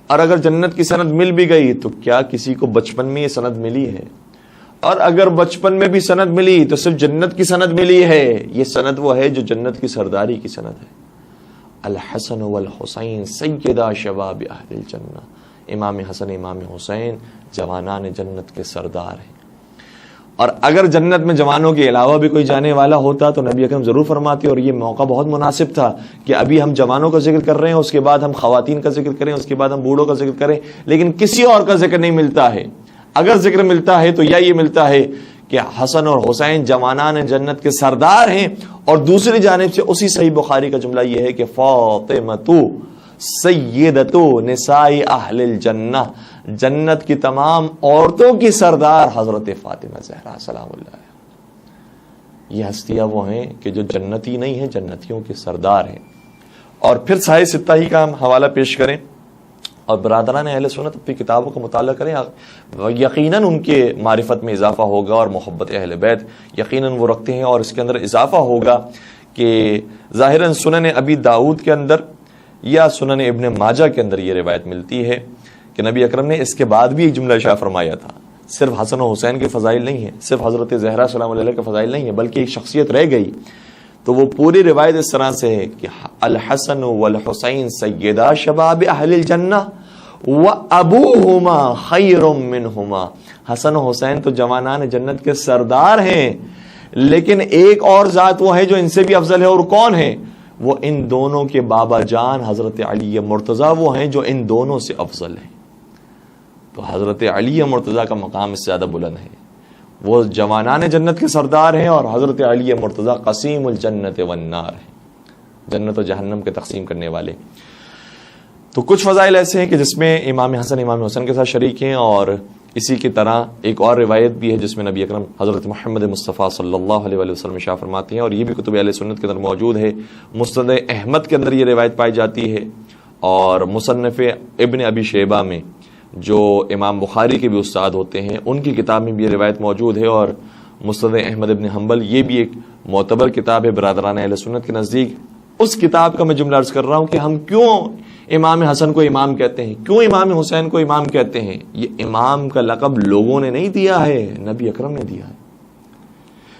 اور اگر جنت کی سند مل بھی گئی تو کیا کسی کو بچپن میں یہ سند ملی ہے؟ اور اگر بچپن میں بھی سند ملی تو صرف جنت کی سند ملی ہے. یہ سند وہ ہے جو جنت کی سرداری کی سند ہے. الحسن والحسین سیدا شباب اہل الجنہ، امام حسن امام حسین جوانان جنت کے سردار ہیں. اور اگر جنت میں جوانوں کے علاوہ بھی کوئی جانے والا ہوتا تو نبی اکرم ضرور فرماتے، اور یہ موقع بہت مناسب تھا کہ ابھی ہم جوانوں کا ذکر کر رہے ہیں، اس کے بعد ہم خواتین کا ذکر کریں، اس کے بعد ہم بوڑھوں کا ذکر کریں، لیکن کسی اور کا ذکر نہیں ملتا ہے. اگر ذکر ملتا ہے تو یہ ملتا ہے کہ حسن اور حسین جوانان جنت کے سردار ہیں. اور دوسری جانب سے اسی صحیح بخاری کا جملہ یہ ہے کہ فاطمۃ سیدۃ نساء اہل الجنہ، جنت کی تمام عورتوں کی سردار حضرت فاطمہ زہرا سلام اللہ علیہا. یہ ہستیاں وہ ہیں کہ جو جنتی نہیں ہیں، جنتیوں کے سردار ہیں. اور پھر سائے ستہ ہی کا ہم حوالہ پیش کریں اور برادران اہل سنت اپنی کتابوں کا مطالعہ کریں، یقیناً ان کے معرفت میں اضافہ ہوگا، اور محبت اہل بیت یقیناً وہ رکھتے ہیں. اور اس کے اندر اضافہ ہوگا کہ ظاہراً سنن ابی داؤد کے اندر یا سنن ابن ماجہ کے اندر یہ روایت ملتی ہے کہ نبی اکرم نے اس کے بعد بھی ایک جملہ ارشاد فرمایا تھا. صرف حسن و حسین کے فضائل نہیں ہیں، صرف حضرت زہرا سلام علیہ کے فضائل نہیں ہیں، بلکہ ایک شخصیت رہ گئی. تو وہ پوری روایت اس طرح سے ہے کہ الحسن والحسین سیدا شباب اہل الجنہ وابوہما خیر منہما. حسن و حسین تو جوانان جنت کے سردار ہیں، لیکن ایک اور ذات وہ ہے جو ان سے بھی افضل ہے. اور کون ہے؟ وہ ان دونوں کے بابا جان حضرت علی مرتضیٰ وہ ہیں جو ان دونوں سے افضل ہیں. تو حضرت علی مرتضیٰ کا مقام اس سے زیادہ بلند ہے. وہ جوانان جنت کے سردار ہیں، اور حضرت علی مرتضیٰ قسیم الجنت والنار ہیں، جنت و جہنم کے تقسیم کرنے والے. تو کچھ فضائل ایسے ہیں کہ جس میں امام حسن امام حسین کے ساتھ شریک ہیں. اور اسی کی طرح ایک اور روایت بھی ہے جس میں نبی اکرم حضرت محمد مصطفیٰ صلی اللہ علیہ وسلم ارشاد فرماتے ہیں، اور یہ بھی کتب اہل سنت کے اندر موجود ہے. مسند احمد کے اندر یہ روایت پائی جاتی ہے، اور مصنف ابن ابی شیبہ میں جو امام بخاری کے بھی استاد ہوتے ہیں ان کی کتاب میں بھی یہ روایت موجود ہے. اور مسند احمد ابن حنبل یہ بھی ایک معتبر کتاب ہے برادران اہل سنت کے نزدیک. اس کتاب کا میں جملہ عرض کر رہا ہوں کہ ہم کیوں امام حسن کو امام کہتے ہیں، کیوں امام حسین کو امام کہتے ہیں. یہ امام کا لقب لوگوں نے نہیں دیا ہے، نبی اکرم نے دیا ہے.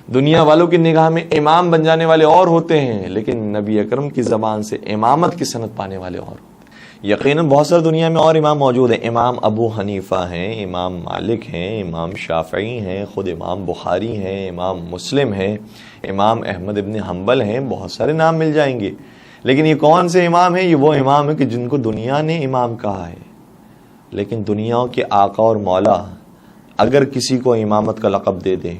دنیا والوں کی نگاہ میں امام بن جانے والے اور ہوتے ہیں، لیکن نبی اکرم کی زبان سے امامت کی سند پانے والے اور ہوتے ہیں. یقیناً بہت سارے دنیا میں اور امام موجود ہیں. امام ابو حنیفہ ہیں، امام مالک ہیں، امام شافعی ہیں، خود امام بخاری ہیں، امام مسلم ہیں، امام احمد ابن حنبل ہیں، بہت سارے نام مل جائیں گے. لیکن یہ کون سے امام ہیں؟ یہ وہ امام ہیں کہ جن کو دنیا نے امام کہا ہے. لیکن دنیا کے آقا اور مولا اگر کسی کو امامت کا لقب دے دیں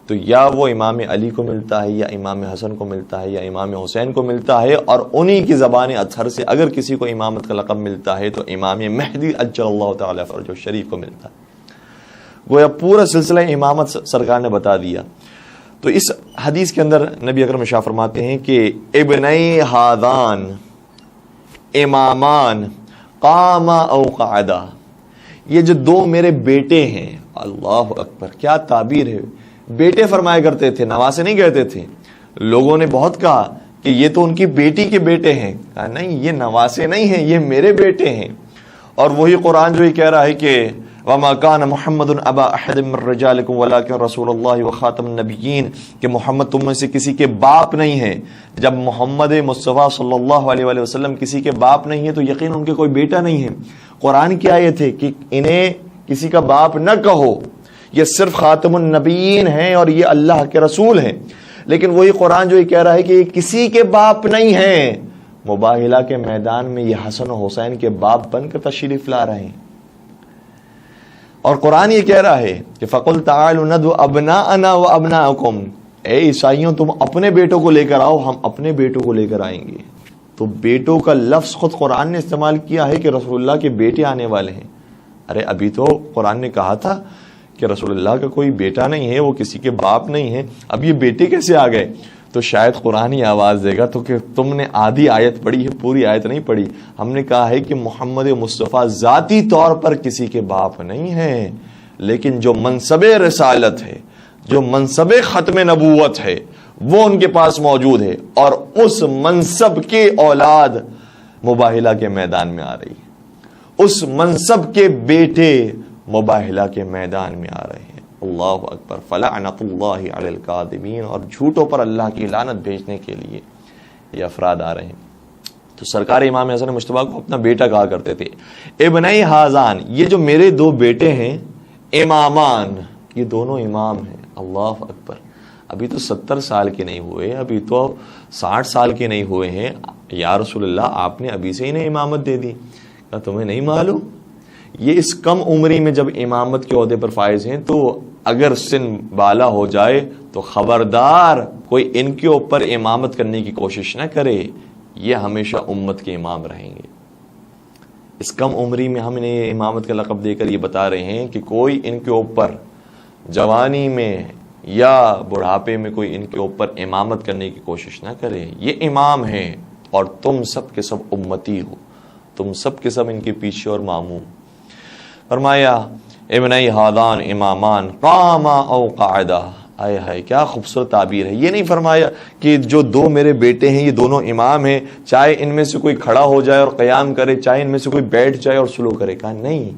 تو یا وہ امام علی کو ملتا ہے، یا امام حسن کو ملتا ہے، یا امام حسین کو ملتا ہے. اور انہی کی زبان اطہر سے اگر کسی کو امامت کا لقب ملتا ہے تو امام مہدی عجل اللہ تعالی فرجہ الشریف کو ملتا ہے. گویا پورا سلسلہ امامت سرکار نے بتا دیا. تو اس حدیث کے اندر نبی اکرم شاہ فرماتے ہیں کہ ابنی ہادان امامان قاما او قعدا، یہ جو دو میرے بیٹے ہیں. اللہ اکبر، کیا تعبیر ہے. بیٹے فرمایا کرتے تھے، نواسے نہیں کہتے تھے. لوگوں نے بہت کہا کہ یہ تو ان کی بیٹی کے بیٹے ہیں. کہا نہیں، یہ نواسے نہیں ہیں، یہ میرے بیٹے ہیں. اور وہی قرآن جو یہ کہہ رہا ہے کہ وَمَا كَانَ مُحَمَّدٌ أَبَا أَحَدٍ مِّن رِّجَالِكُمْ وَلَٰكِن رَّسُولَ اللَّهِ وَخَاتَمَ النَّبِيِّينَ، کہ محمد تم میں سے کسی کے باپ نہیں ہیں. جب محمد مصطفیٰ صلی اللہ علیہ وآلہ وسلم کسی کے باپ نہیں ہیں تو یقین ان کے کوئی بیٹا نہیں ہے. قرآن کی آیت ہے کہ انہیں کسی کا باپ نہ کہو، یہ صرف خاتم النبیین ہیں اور یہ اللہ کے رسول ہیں. لیکن وہی قرآن جو یہ کہہ رہا ہے کہ یہ کسی کے باپ نہیں ہیں، مباہلہ کے میدان میں یہ حسن و حسین کے باپ بن کر تشریف لا رہے ہیں. اور قرآن یہ کہہ رہا ہے کہ فَقُلْ تَعَالُوا نَدْعُ أَبْنَاءَنَا وَأَبْنَاءَكُمْ، اے عیسائیوں تم اپنے بیٹوں کو لے کر آؤ، ہم اپنے بیٹوں کو لے کر آئیں گے. تو بیٹوں کا لفظ خود قرآن نے استعمال کیا ہے کہ رسول اللہ کے بیٹے آنے والے ہیں. ارے ابھی تو قرآن نے کہا تھا کہ رسول اللہ کا کوئی بیٹا نہیں ہے، وہ کسی کے باپ نہیں ہے. اب یہ بیٹے کیسے آ گئے؟ تو شاید قرآن ہی آواز دے گا تو کہ تم نے آدھی آیت پڑھی ہے، پوری آیت نہیں پڑھی. ہم نے کہا ہے کہ محمد مصطفیٰ ذاتی طور پر کسی کے باپ نہیں ہیں، لیکن جو منصب رسالت ہے، جو منصب ختم نبوت ہے، وہ ان کے پاس موجود ہے. اور اس منصب کے اولاد مباہلہ کے میدان میں آ رہی ہے، اس منصب کے بیٹے مباہلہ کے میدان میں آ رہے ہیں. اللہ اکبر، فلعنت اللہ علی الکاذبین، اور جھوٹوں پر اللہ کی لعنت بھیجنے کے لیے یہ افراد آ رہے ہیں. تو سرکار امام حسن مجتبیٰ کو اپنا بیٹا کہا کرتے تھے. ابنی ہازان، یہ جو میرے دو بیٹے ہیں، امامان، یہ دونوں امام ہیں. اللہ اکبر، ابھی تو 70 سال کے نہیں ہوئے، ابھی تو 60 سال کے نہیں ہوئے ہیں. یا رسول اللہ، آپ نے ابھی سے انہیں امامت دے دی. کہا تمہیں نہیں معلوم؟ یہ اس کم عمری میں جب امامت کے عہدے پر فائز ہیں تو اگر سن بالا ہو جائے تو خبردار کوئی ان کے اوپر امامت کرنے کی کوشش نہ کرے، یہ ہمیشہ امت کے امام رہیں گے. اس کم عمری میں ہم انہیں امامت کا لقب دے کر یہ بتا رہے ہیں کہ کوئی ان کے اوپر جوانی میں یا بڑھاپے میں کوئی ان کے اوپر امامت کرنے کی کوشش نہ کرے. یہ امام ہیں اور تم سب کے سب امتی ہو، تم سب کے سب ان کے پیچھے اور مامون. فرمایا ابنی ہادان امامان قاما او قعدا. آئے ہائے، کیا خوبصورت تعبیر ہے. یہ نہیں فرمایا کہ جو دو میرے بیٹے ہیں یہ دونوں امام ہیں، چاہے ان میں سے کوئی کھڑا ہو جائے اور قیام کرے، چاہے ان میں سے کوئی بیٹھ جائے اور سلو کرے. کہا نہیں،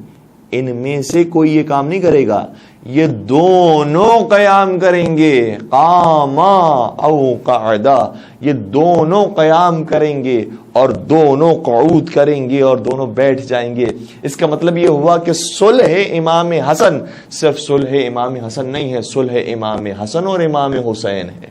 ان میں سے کوئی یہ کام نہیں کرے گا، یہ دونوں قیام کریں گے. قاما او قعدا، یہ دونوں قیام کریں گے اور دونوں قعود کریں گے اور دونوں بیٹھ جائیں گے. اس کا مطلب یہ ہوا کہ صلح امام حسن صرف صلح امام حسن نہیں ہے، صلح امام حسن اور امام حسین ہے.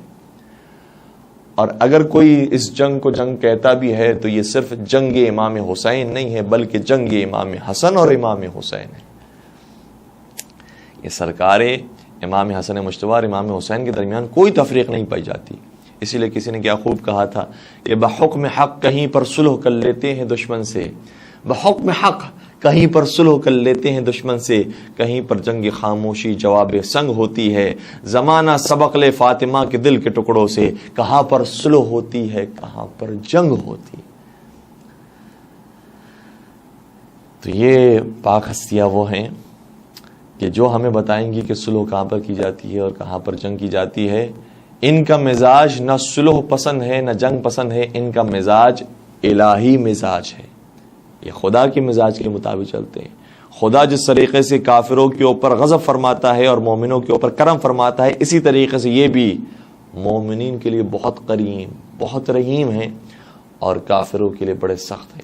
اور اگر کوئی اس جنگ کو جنگ کہتا بھی ہے تو یہ صرف جنگ امام حسین نہیں ہے بلکہ جنگ امام حسن اور امام حسین ہے. یہ سرکار امام حسن مجتبیٰ اور امام حسین کے درمیان کوئی تفریق نہیں پائی جاتی. اسی لیے کسی نے کیا خوب کہا تھا کہ بحکم حق کہیں پر صلح کر لیتے ہیں دشمن سے، بحکم حق کہیں پر صلح کر لیتے ہیں دشمن سے، کہیں پر جنگ خاموشی جواب سنگ ہوتی ہے. زمانہ سبق لے فاطمہ کے دل کے ٹکڑوں سے، کہاں پر صلح ہوتی ہے کہاں پر جنگ ہوتی. تو یہ پاک ہستیاں وہ ہیں کہ جو ہمیں بتائیں گی کہ صلح کہاں پر کی جاتی ہے اور کہاں پر جنگ کی جاتی ہے. ان کا مزاج نہ صلح پسند ہے نہ جنگ پسند ہے، ان کا مزاج الہی مزاج ہے. یہ خدا کے مزاج کے مطابق چلتے ہیں. خدا جس طریقے سے کافروں کے اوپر غضب فرماتا ہے اور مومنوں کے اوپر کرم فرماتا ہے، اسی طریقے سے یہ بھی مومنین کے لیے بہت کریم، بہت رحیم ہیں اور کافروں کے لیے بڑے سخت ہیں.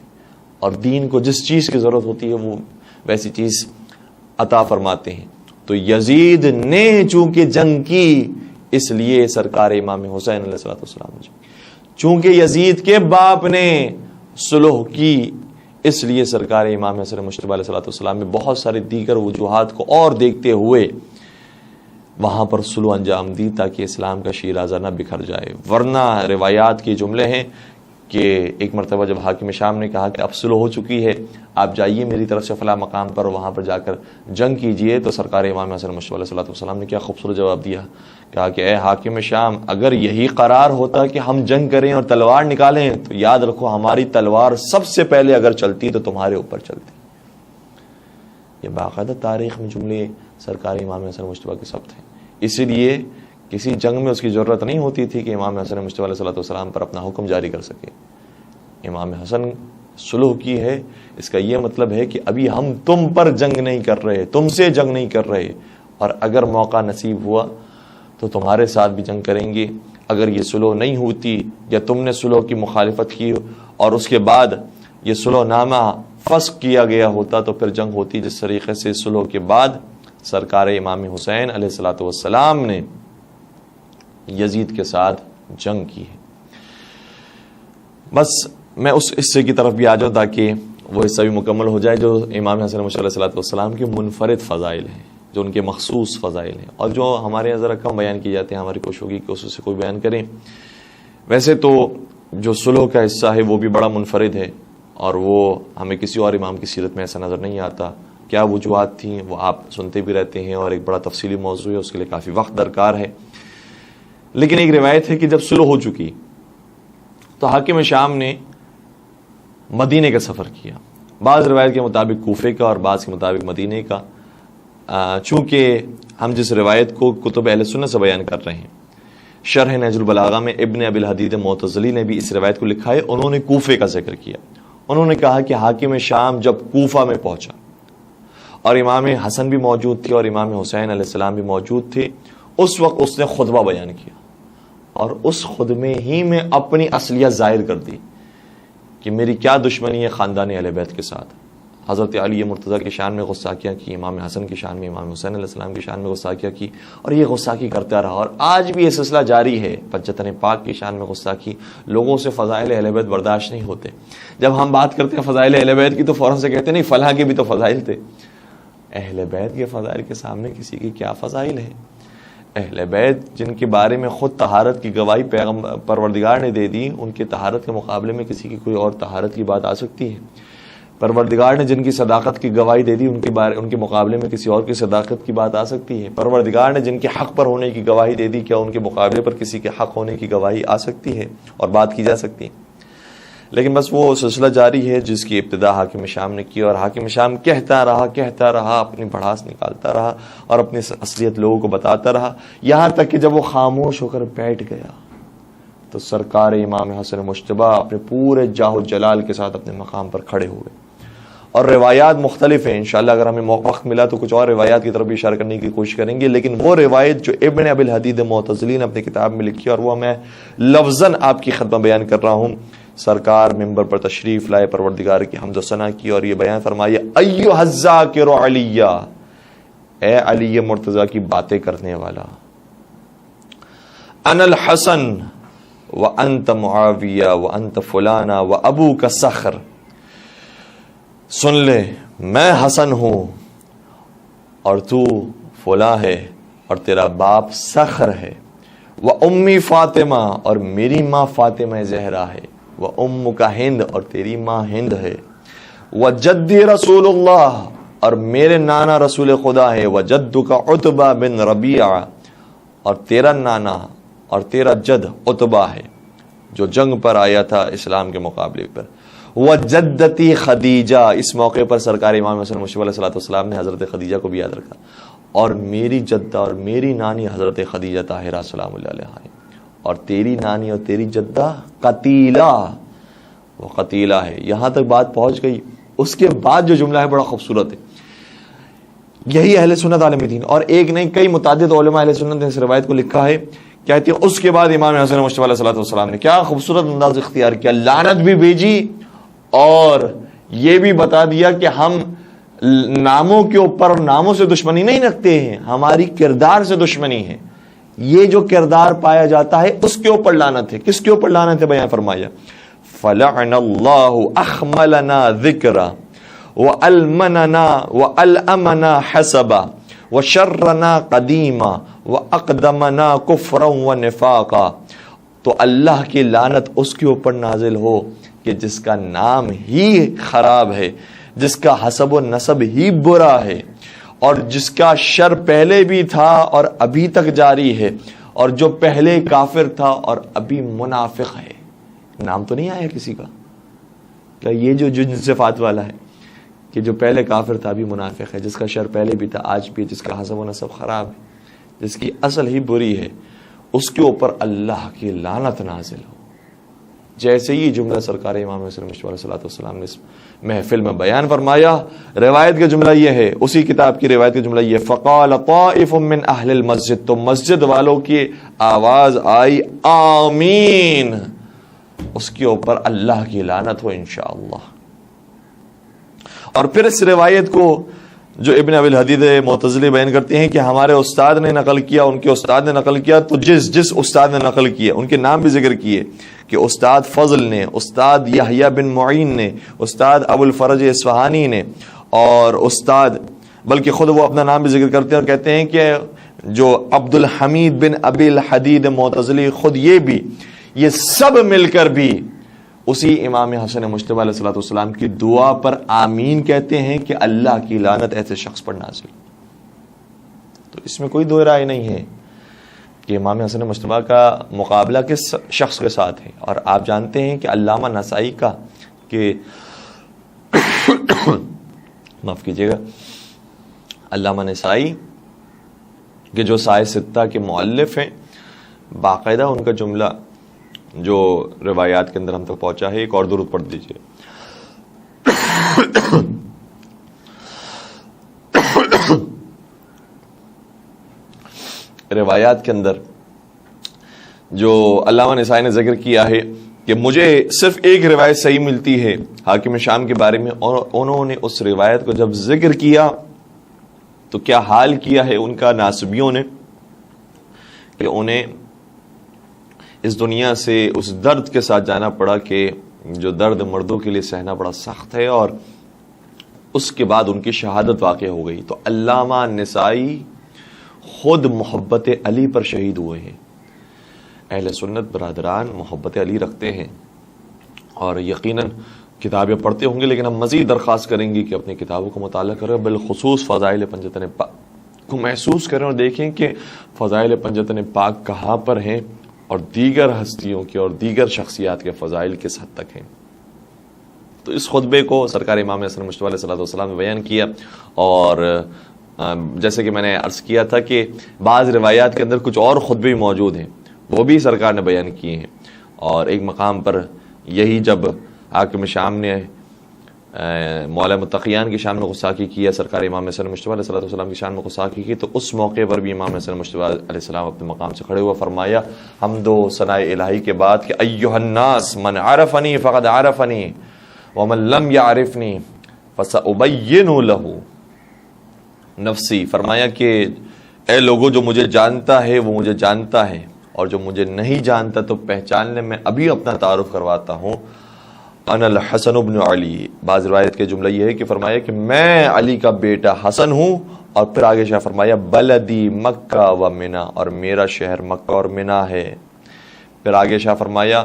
اور دین کو جس چیز کی ضرورت ہوتی ہے وہ ویسی چیز عطا فرماتے ہیں. تو یزید نے چونکہ جنگ کی اس لیے سرکار امام حسین علیہ السلام نے، چونکہ یزید کے باپ نے صلح کی اس لیے سرکار امام حسن مجتبی علیہ السلام نے بہت سارے دیگر وجوہات کو اور دیکھتے ہوئے وہاں پر صلح انجام دی تاکہ اسلام کا شیرازہ نہ بکھر جائے. ورنہ روایات کے جملے ہیں کہ ایک مرتبہ جب حاکم شام نے کہا کہ اب صلح ہو چکی ہے، آپ جائیے میری طرف سے فلاں مقام پر، وہاں پر جا کر جنگ کیجئے، تو سرکار امام حسن مجتبی علیہ السلام نے کیا خوبصورت جواب دیا، کہا کہ اے حاکم شام، اگر یہی قرار ہوتا کہ ہم جنگ کریں اور تلوار نکالیں تو یاد رکھو ہماری تلوار سب سے پہلے اگر چلتی تو تمہارے اوپر چلتی. یہ باقاعدہ تاریخ میں جملے سرکار امام حسن مجتبی کے ثبت ہیں. اسی لیے کسی جنگ میں اس کی ضرورت نہیں ہوتی تھی کہ امام حسن مجتبی علیہ السلام پر اپنا حکم جاری کر سکے. امام حسن صلح کی ہے، اس کا یہ مطلب ہے کہ ابھی ہم تم پر جنگ نہیں کر رہے، تم سے جنگ نہیں کر رہے، اور اگر موقع نصیب ہوا تو تمہارے ساتھ بھی جنگ کریں گے. اگر یہ صلح نہیں ہوتی یا تم نے صلح کی مخالفت کی اور اس کے بعد یہ صلح نامہ فسخ کیا گیا ہوتا تو پھر جنگ ہوتی. جس طریقے سے صلح کے بعد سرکار امام حسین علیہ السلام نے یزید کے ساتھ جنگ کی ہے. بس میں اس حصے کی طرف بھی آ جاؤں تاکہ وہ حصہ بھی مکمل ہو جائے جو امام حسن مجتبی علیہ السلام کے منفرد فضائل ہیں، جو ان کے مخصوص فضائل ہیں، اور جو ہمارے یہاں ذرا کم بیان کی جاتے ہیں. ہماری کوشش ہوگی کہ اس سے کوئی بیان کریں. ویسے تو جو صلح کا حصہ ہے وہ بھی بڑا منفرد ہے، اور وہ ہمیں کسی اور امام کی سیرت میں ایسا نظر نہیں آتا. کیا وجوہات تھیں وہ آپ سنتے بھی رہتے ہیں، اور ایک بڑا تفصیلی موضوع ہے، اس کے لیے کافی وقت درکار ہے. لیکن ایک روایت ہے کہ جب صلح ہو چکی تو حاکم شام نے مدینے کا سفر کیا. بعض روایت کے مطابق کوفے کا اور بعض کے مطابق مدینے کا. چونکہ ہم جس روایت کو کتب اہل سنت سے بیان کر رہے ہیں، شرح نہج البلاغہ میں ابن ابی الحدید معتزلی نے بھی اس روایت کو لکھا ہے. انہوں نے کوفے کا ذکر کیا. انہوں نے کہا کہ حاکم شام جب کوفہ میں پہنچا اور امام حسن بھی موجود تھے اور امام حسین علیہ السلام بھی موجود تھے، اس وقت اس نے خطبہ بیان کیا، اور اس خطبے ہی میں اپنی اصلیت ظاہر کر دی کہ میری کیا دشمنی ہے خاندان اہل بیت کے ساتھ. حضرت علی مرتضیٰ کی شان میں غصاکیاں کی، امام حسن کی شان میں، امام حسین علیہ السلام کی شان میں غصاکیاں کی، اور یہ غصاکی کرتا رہا. اور آج بھی یہ سلسلہ جاری ہے. پنجتن پاک کی شان میں غصاکی. لوگوں سے فضائل اہل بیت برداشت نہیں ہوتے. جب ہم بات کرتے ہیں فضائل اہل بیت کی تو فوراً سے کہتے ہیں نہیں فلاں کے بھی تو فضائل تھے. اہل بیت کے فضائل کے سامنے کسی کی کیا فضائل ہے؟ اہل بیت جن کے بارے میں خود طہارت کی گواہی پیغمبر پروردگار نے دے دی، ان کے طہارت کے مقابلے میں کسی کی کوئی اور طہارت کی بات آ سکتی ہے؟ پروردگار نے جن کی صداقت کی گواہی دے دی، ان کے مقابلے میں کسی اور کی صداقت کی بات آ سکتی ہے؟ پروردگار نے جن کے حق پر ہونے کی گواہی دے دی، کیا ان کے مقابلے پر کسی کے حق ہونے کی گواہی آ سکتی ہے اور بات کی جا سکتی ہے؟ لیکن بس وہ سلسلہ جاری ہے جس کی ابتدا حاکم شام نے کی، اور حاکم شام کہتا رہا، اپنی بڑھاس نکالتا رہا اور اپنی اصلیت لوگوں کو بتاتا رہا، یہاں تک کہ جب وہ خاموش ہو کر بیٹھ گیا تو سرکار امام حسن مجتبی اپنے پورے جاہ و جلال کے ساتھ اپنے مقام پر کھڑے ہوئے. اور روایات مختلف ہیں، انشاءاللہ اگر ہمیں وقت ملا تو کچھ اور روایات کی طرف بھی اشارہ کرنے کی کوشش کریں گے. لیکن وہ روایت جو ابن ابی الحدید معتزلی نے اپنی کتاب میں لکھی اور وہ میں لفظاً آپ کی خدمت بیان کر رہا ہوں. سرکار منبر پر تشریف لائے، پروردگار کی حمد و ثنا کی اور یہ بیان فرمایا، ایھا الذاکر علی، اے علی مرتضیٰ کی باتیں کرنے والا، انا الحسن وانت معاویہ وانت فلانا وابوک صخر، سن لے میں حسن ہوں اور تو فلاں ہے اور تیرا باپ صخر ہے، وامی فاطمہ اور میری ماں فاطمہ زہرا ہے، وامک ہند اور تیری ماں ہند ہے، وجدی رسول اللہ اور میرے نانا رسول خدا ہے، وجدک عتبہ بن ربیعہ اور تیرا نانا اور تیرا جد عتبہ ہے جو جنگ پر آیا تھا اسلام کے مقابلے پر، وجدتی خدیجہ، اس موقع پر سرکار امام حسن مجتبی علیہ السلام نے حضرت خدیجہ کو بھی یاد رکھا، اور میری جدہ اور میری نانی حضرت خدیجہ طاہرہ سلام اللہ علیہا ہے، اور تیری نانی اور تیری جدہ قتیلہ، وہ قتیلہ ہے. یہاں تک بات پہنچ گئی. اس کے بعد جو جملہ ہے بڑا خوبصورت ہے، یہی اہل سنت عالم دین اور ایک نہیں کئی متعدد علماء اہل سنت نے اس روایت کو لکھا ہے. کہتے ہیں اس کے بعد امام حسن مجتبی علیہ السلام نے کیا خوبصورت انداز اختیار کیا، لعنت بھی بھیجی اور یہ بھی بتا دیا کہ ہم ناموں کے اوپر اور ناموں سے دشمنی نہیں رکھتے ہیں، ہماری کردار سے دشمنی ہے. یہ جو کردار پایا جاتا ہے اس کے اوپر لعنت ہے. کس کے اوپر لعنت ہے؟ بیان فرمایا فلعن اللہ اخملنا ذکرا وَأَلْمَنَنَا وَأَلْأَمَنَا حَسَبًا وَشَرَّنَا قَدِيمًا وَأَقْدَمَنَا كُفْرًا وَنِفَاقًا. تو اللہ کی لعنت اس کے اوپر نازل ہو کہ جس کا نام ہی خراب ہے، جس کا حسب و نسب ہی برا ہے، اور جس کا شر پہلے بھی تھا اور ابھی تک جاری ہے، اور جو پہلے کافر تھا اور ابھی منافق ہے. نام تو نہیں آیا کسی کا، کہ یہ جو جن صفات والا ہے کہ جو پہلے کافر تھا ابھی منافق ہے، جس کا شر پہلے بھی تھا آج بھی، جس کا حسب و نسب خراب ہے، جس کی اصل ہی بری ہے، اس کے اوپر اللہ کی لعنت نازل ہو. جیسے ہی جملہ سرکار امام حسین مشتبہ علیہ الصلوۃ والسلام نے اس محفل میں بیان فرمایا، روایت کا جملہ یہ ہے، اسی کتاب کی روایت کا جملہ یہ، فقال طائف من اہل المسجد، تو مسجد والوں کی آواز آئی آمین، اس کے اوپر اللہ کی لعنت ہو انشاءاللہ. اور پھر اس روایت کو جو ابن ابی الحدید معتزلی بیان کرتے ہیں کہ ہمارے استاد نے نقل کیا، ان کے استاد نے نقل کیا، تو جس استاد نے نقل کیا ان کے نام بھی ذکر کیے کہ استاد فضل نے، استاد یحییٰ بن معین نے، استاد ابو الفرج اصفہانی نے، اور استاد، بلکہ خود وہ اپنا نام بھی ذکر کرتے ہیں اور کہتے ہیں کہ جو عبد الحمید بن ابی الحدید معتزلی خود یہ سب مل کر بھی اسی امام حسن مجتبی علیہ الصلوۃ والسلام کی دعا پر آمین کہتے ہیں کہ اللہ کی لعنت ایسے شخص پر نازل. تو اس میں کوئی دو رائے نہیں ہے کہ امام حسن مجتبی کا مقابلہ کس شخص کے ساتھ ہے. اور آپ جانتے ہیں کہ علامہ نسائی کا کہ معاف کیجیے گا، علامہ نسائی کہ جو سائے ستہ کے مؤلف ہیں، باقاعدہ ان کا جملہ جو روایات کے اندر ہم تک پہنچا ہے، ایک اور درود پڑھ دیجئے. روایات کے اندر جو علامہ نسائی نے ذکر کیا ہے کہ مجھے صرف ایک روایت صحیح ملتی ہے حاکم شام کے بارے میں، اور انہوں نے اس روایت کو جب ذکر کیا تو کیا حال کیا ہے ان کا ناسبیوں نے کہ انہیں اس دنیا سے اس درد کے ساتھ جانا پڑا کہ جو درد مردوں کے لیے سہنا بڑا سخت ہے، اور اس کے بعد ان کی شہادت واقع ہو گئی. تو علامہ نسائی خود محبت علی پر شہید ہوئے ہیں. اہل سنت برادران محبت علی رکھتے ہیں اور یقیناً کتابیں پڑھتے ہوں گے، لیکن ہم مزید درخواست کریں گے کہ اپنی کتابوں کو مطالعہ کریں، بالخصوص فضائل پنجتن پاک کو محسوس کریں اور دیکھیں کہ فضائل پنجتن پاک کہاں پر ہیں اور دیگر ہستیوں کے اور دیگر شخصیات کے فضائل کس حد تک ہیں. تو اس خطبے کو سرکار امام حسن مجتبی علیہ الصلوۃ والسلام نے بیان کیا، اور جیسے کہ میں نے عرض کیا تھا کہ بعض روایات کے اندر کچھ اور خطبے بھی موجود ہیں، وہ بھی سرکار نے بیان کیے ہیں. اور ایک مقام پر یہی جب حاکم شام نے مولا متقیان کی شان میں غصاخی کیا، سرکار امام حسن مجتبی علیہ السلام کی شان میں غصاخی کی، تو اس موقع پر بھی امام حسن مجتبی علیہ السلام اپنے مقام سے کھڑے ہوئے فرمایا حمد و ثناء الہی کے بعد کہ ایھا الناس من عرفنی فقد عرفنی ومن لم یعرفنی فسأبین له نفسی. فرمایا کہ اے لوگو، جو مجھے جانتا ہے وہ مجھے جانتا ہے، اور جو مجھے نہیں جانتا تو پہچاننے میں ابھی اپنا تعارف کرواتا ہوں. انا الحسن ابن علی. بعض روایت کے جملہ یہ ہے کہ فرمایا کہ میں علی کا بیٹا حسن ہوں، اور پھر آگے شاہ فرمایا بلدی مکہ و منا، اور میرا شہر مکہ اور منا ہے. پھر آگے شاہ فرمایا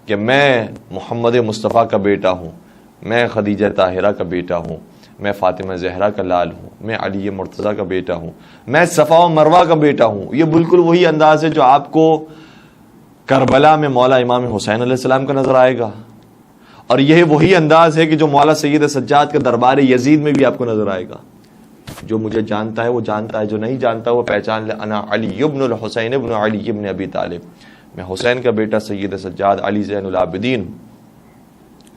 کہ میں محمد مصطفیٰ کا بیٹا ہوں، میں خدیجہ طاہرہ کا بیٹا ہوں، میں فاطمہ زہرا کا لال ہوں، میں علی مرتضیٰ کا بیٹا ہوں، میں صفا و مروہ کا بیٹا ہوں. یہ بالکل وہی انداز ہے جو آپ کو کربلا میں مولا امام حسین علیہ السلام کا نظر آئے گا، اور یہ وہی انداز ہے کہ جو مولا سید سجاد کے دربار یزید میں بھی آپ کو نظر آئے گا. جو مجھے جانتا ہے وہ جانتا ہے، جو نہیں جانتا وہ پہچان لے. انا علی ابن الحسین ابن علی ابن ابی طالب، میں حسین کا بیٹا سید سجاد علی زین العابدین.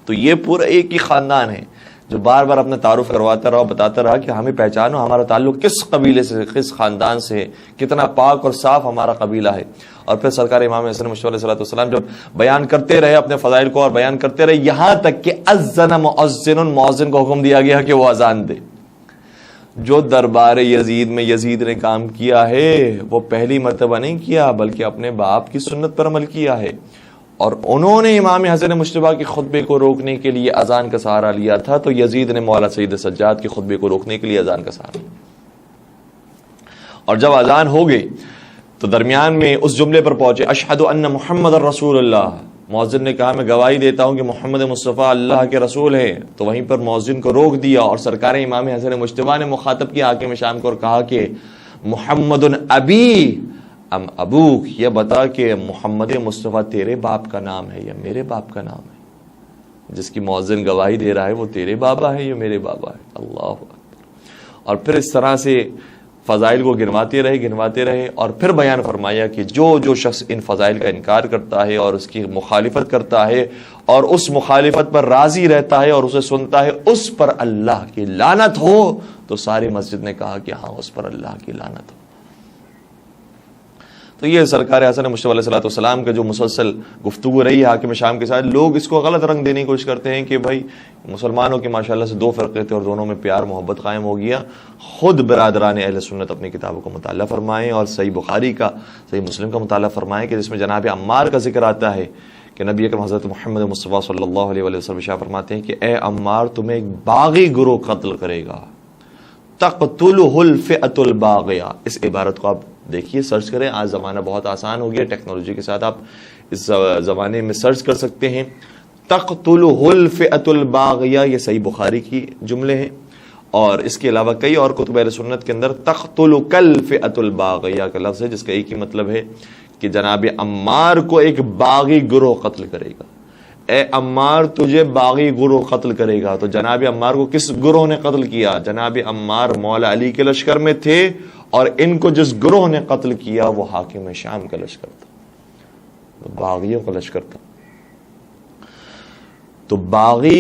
تو یہ پورا ایک ہی خاندان ہے جو بار بار اپنا تعارف کرواتا رہا، بتاتا رہا کہ ہمیں پہچانو، ہمارا تعلق کس قبیلے سے، کس خاندان سے، کتنا پاک اور صاف ہمارا قبیلہ ہے. اور پھر سرکار امام حسن مجتبی علیہ الصلوۃ والسلام جب بیان کرتے رہے اپنے فضائل کو، اور بیان کرتے رہے یہاں تک کہ اذن مؤذن، مؤذن کو حکم دیا گیا کہ وہ اذان دے۔ جو دربار یزید میں یزید نے کام کیا ہے وہ پہلی مرتبہ نہیں کیا بلکہ اپنے باپ کی سنت پر عمل کیا ہے، اور انہوں نے امام حسن مجتبیٰ کے خطبے کو روکنے کے لیے اذان کا سہارا لیا تھا، تو یزید نے مولا سید سجاد کے خطبے کو روکنے کے لیے اذان کا سہارا لیا۔ اور جب اذان ہو گئی تو درمیان میں اس جملے پر پہنچے اشہد ان محمد رسول اللہ، مؤذن نے کہا میں گواہی دیتا ہوں کہ محمد مصطفیٰ اللہ کے رسول ہیں، تو وہیں پر مؤذن کو روک دیا اور سرکار امام حسن مجتبیٰ نے مخاطب کیا حاکم شام کو اور کہا کہ محمد ابی ام ابوک، یہ بتا کہ محمد مصطفیٰ تیرے باپ کا نام ہے یا میرے باپ کا نام ہے؟ جس کی مؤذن گواہی دے رہا ہے وہ تیرے بابا ہے یا میرے بابا ہے؟ اللہ اکبر۔ اور پھر اس طرح سے فضائل کو گنواتے رہے اور پھر بیان فرمایا کہ جو شخص ان فضائل کا انکار کرتا ہے اور اس کی مخالفت کرتا ہے اور اس مخالفت پر راضی رہتا ہے اور اسے سنتا ہے، اس پر اللہ کی لعنت ہو۔ تو ساری مسجد نے کہا کہ ہاں اس پر اللہ کی لعنت ہو۔ تو یہ سرکار حسن مجتبیٰ علیہ الصلوۃ والسلام کا جو مسلسل گفتگو رہی ہے حاکم شام کے ساتھ، لوگ اس کو غلط رنگ دینے کی کوشش کرتے ہیں کہ بھائی مسلمانوں کے ماشاءاللہ سے دو فرقے تھے اور دونوں میں پیار محبت قائم ہو گیا۔ خود برادران اہل سنت اپنی کتابوں کا مطالعہ فرمائیں اور صحیح بخاری کا، صحیح مسلم کا مطالعہ فرمائیں کہ جس میں جناب عمار کا ذکر آتا ہے کہ نبی اکرم حضرت محمد مصطفیٰ صلی اللہ علیہ وسلم ارشاد فرماتے ہیں کہ اے عمار تمہیں ایک باغی گروہ قتل کرے گا، تقتلہ الفئۃ الباغیہ۔ اس عبارت کو آپ دیکھیے، سرچ کریں، آج زمانہ بہت آسان ہو گیا، ٹیکنالوجی کے ساتھ آپ اس زمانے میں سرچ کر سکتے ہیں۔ تقتلہ الفئۃ الباغیہ، یہ صحیح بخاری کی جملے ہیں، اور اس کے علاوہ کئی اور کتب اہل سنت کے اندر تقتلک الفئۃ الباغیہ کا لفظ ہے، جس کا ایک ہی مطلب ہے کہ جناب عمار کو ایک باغی گروہ قتل کرے گا۔ اے عمار تجھے باغی گروہ قتل کرے گا۔ تو جناب عمار کو کس گروہ نے قتل کیا؟ جناب عمار مولا علی کے لشکر میں تھے، اور ان کو جس گروہ نے قتل کیا وہ حاکم شام کا لشکر تھا، باغیوں کا لشکر تھا۔ تو باغی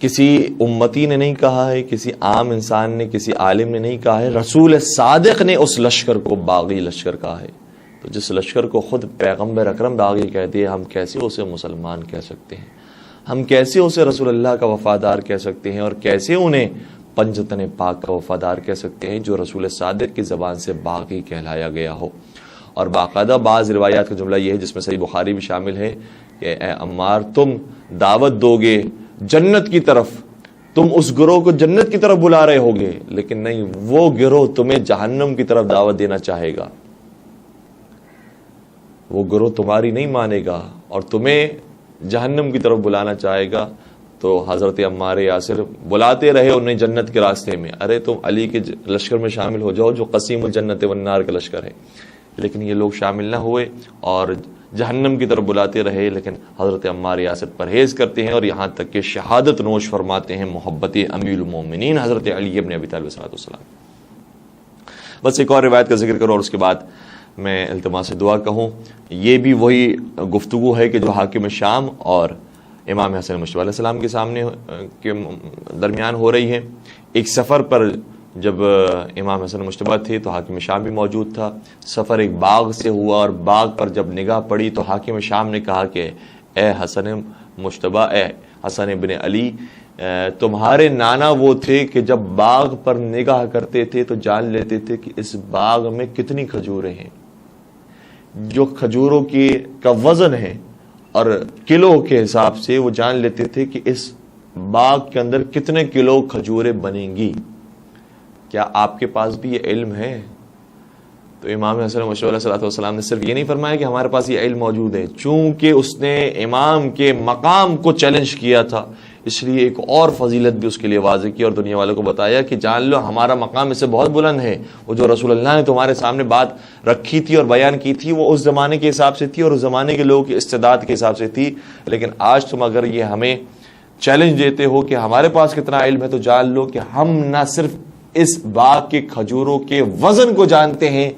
کسی امتی نے نہیں کہا ہے، کسی عام انسان نے، کسی عالم نے نہیں کہا ہے، رسول صادق نے اس لشکر کو باغی لشکر کہا ہے۔ تو جس لشکر کو خود پیغمبر اکرم باغی کہتے ہیں، ہم کیسے اسے مسلمان کہہ سکتے ہیں؟ ہم کیسے اسے رسول اللہ کا وفادار کہہ سکتے ہیں؟ اور کیسے انہیں پنجتن پاک کا وفادار کہہ سکتے ہیں جو رسول صادق کی زبان سے باغی کہلایا گیا ہو؟ اور باقاعدہ بعض روایات کا جملہ یہ ہے جس میں صحیح بخاری بھی شامل ہے کہ اے عمار تم دعوت دو گے جنت کی طرف، تم اس گروہ کو جنت کی طرف بلا رہے ہوگے، لیکن نہیں، وہ گروہ تمہیں جہنم کی طرف دعوت دینا چاہے گا۔ وہ گروہ تمہاری نہیں مانے گا اور تمہیں جہنم کی طرف بلانا چاہے گا۔ تو حضرت عمار یاسر بلاتے رہے انہیں جنت کے راستے میں، ارے تم علی کے لشکر میں شامل ہو جاؤ جو قسیم الجنت والنار کا لشکر ہے، لیکن یہ لوگ شامل نہ ہوئے اور جہنم کی طرف بلاتے رہے۔ لیکن حضرت عمار یاسر پرہیز کرتے ہیں اور یہاں تک کہ شہادت نوش فرماتے ہیں محبت امیر المومنین حضرت علی ابن ابی طالب صلی اللہ علیہ وسلم۔ بس ایک اور روایت کا ذکر کرو اور اس کے بعد میں التماس دعا کہوں۔ یہ بھی وہی گفتگو ہے کہ جو حاکم شام اور امام حسن مجتبیٰ علیہ السلام کے سامنے کے درمیان ہو رہی ہے۔ ایک سفر پر جب امام حسن مجتبیٰ تھے تو حاکم شام بھی موجود تھا۔ سفر ایک باغ سے ہوا اور باغ پر جب نگاہ پڑی تو حاکم شام نے کہا کہ اے حسن مجتبیٰ، اے حسن ابن علی، تمہارے نانا وہ تھے کہ جب باغ پر نگاہ کرتے تھے تو جان لیتے تھے کہ اس باغ میں کتنی کھجوریں ہیں۔ جو کھجوروں کا وزن ہے اور کلو کے حساب سے وہ جان لیتے تھے کہ اس باغ کے اندر کتنے کلو کھجوریں بنیں گی۔ کیا آپ کے پاس بھی یہ علم ہے؟ تو امام حسن مجتبیٰ علیہ السلام نے صرف یہ نہیں فرمایا کہ ہمارے پاس یہ علم موجود ہے، چونکہ اس نے امام کے مقام کو چیلنج کیا تھا، اس لیے ایک اور فضیلت بھی اس کے لیے واضح کی اور دنیا والوں کو بتایا کہ جان لو ہمارا مقام اس سے بہت بلند ہے۔ وہ جو رسول اللہ نے تمہارے سامنے بات رکھی تھی اور بیان کی تھی وہ اس زمانے کے حساب سے تھی اور اس زمانے کے لوگوں کی استعداد کے حساب سے تھی، لیکن آج تم اگر یہ ہمیں چیلنج دیتے ہو کہ ہمارے پاس کتنا علم ہے تو جان لو کہ ہم نہ صرف اس باغ کے کھجوروں کے وزن کو جانتے ہیں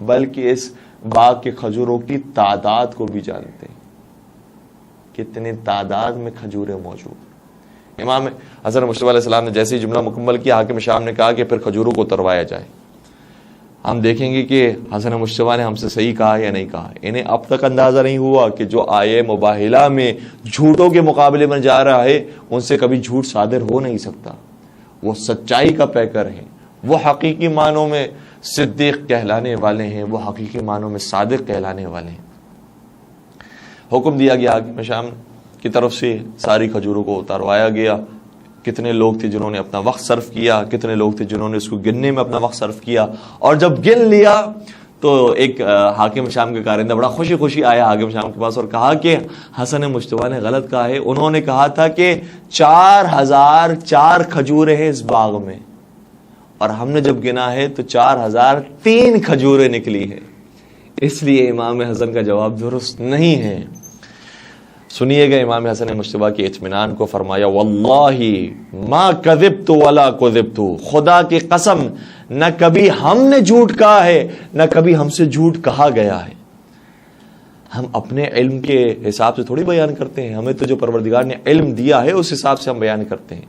بلکہ اس باغ کے کھجوروں کی تعداد کو بھی جانتے ہیں، کتنے تعداد میں کھجوریں موجود۔ امام حسن مجتبیٰ علیہ السلام نے جیسے ہی جملہ مکمل کیا حاکم شام نے کہا کہ پھر کھجوروں کو اتروایا جائے۔ ہم دیکھیں گے کہ حسن مجتبیٰ نے ہم سے صحیح کہا یا نہیں کہا. انہیں اب تک اندازہ نہیں ہوا کہ جو آئے مباہلہ میں جھوٹوں کے مقابلے میں جا رہا ہے ان سے کبھی جھوٹ صادر ہو نہیں سکتا. وہ سچائی کا پیکر ہیں, وہ حقیقی معنوں میں صدیق کہلانے والے ہیں, وہ حقیقی معنوں میں صادق کہلانے والے ہیں. حکم دیا گیا حاکم شام کی طرف سے ساری کھجوروں کو اتاروایا گیا. کتنے لوگ تھے جنہوں نے اپنا وقت صرف کیا, کتنے لوگ تھے جنہوں نے اس کو گننے میں اپنا وقت صرف کیا. اور جب گن لیا تو ایک حاکم شام کا کارندہ بڑا خوشی خوشی آیا حاکم شام کے پاس اور کہا کہ حسن مجتبیٰ نے غلط کہا ہے. انہوں نے کہا تھا کہ 4004 کھجوریں ہیں اس باغ میں, اور ہم نے جب گنا ہے تو 4003 کھجوریں نکلی ہے. اس لیے امام حسن کا جواب درست نہیں ہے. سنیے گا امام حسن مجتبیٰ کے اطمینان کو. فرمایا واللہ ما کذبت ولا کذبت, خدا کی قسم نہ کبھی ہم نے جھوٹ کہا ہے نہ کبھی ہم سے جھوٹ کہا گیا ہے. ہم اپنے علم کے حساب سے تھوڑی بیان کرتے ہیں, ہمیں تو جو پروردگار نے علم دیا ہے اس حساب سے ہم بیان کرتے ہیں.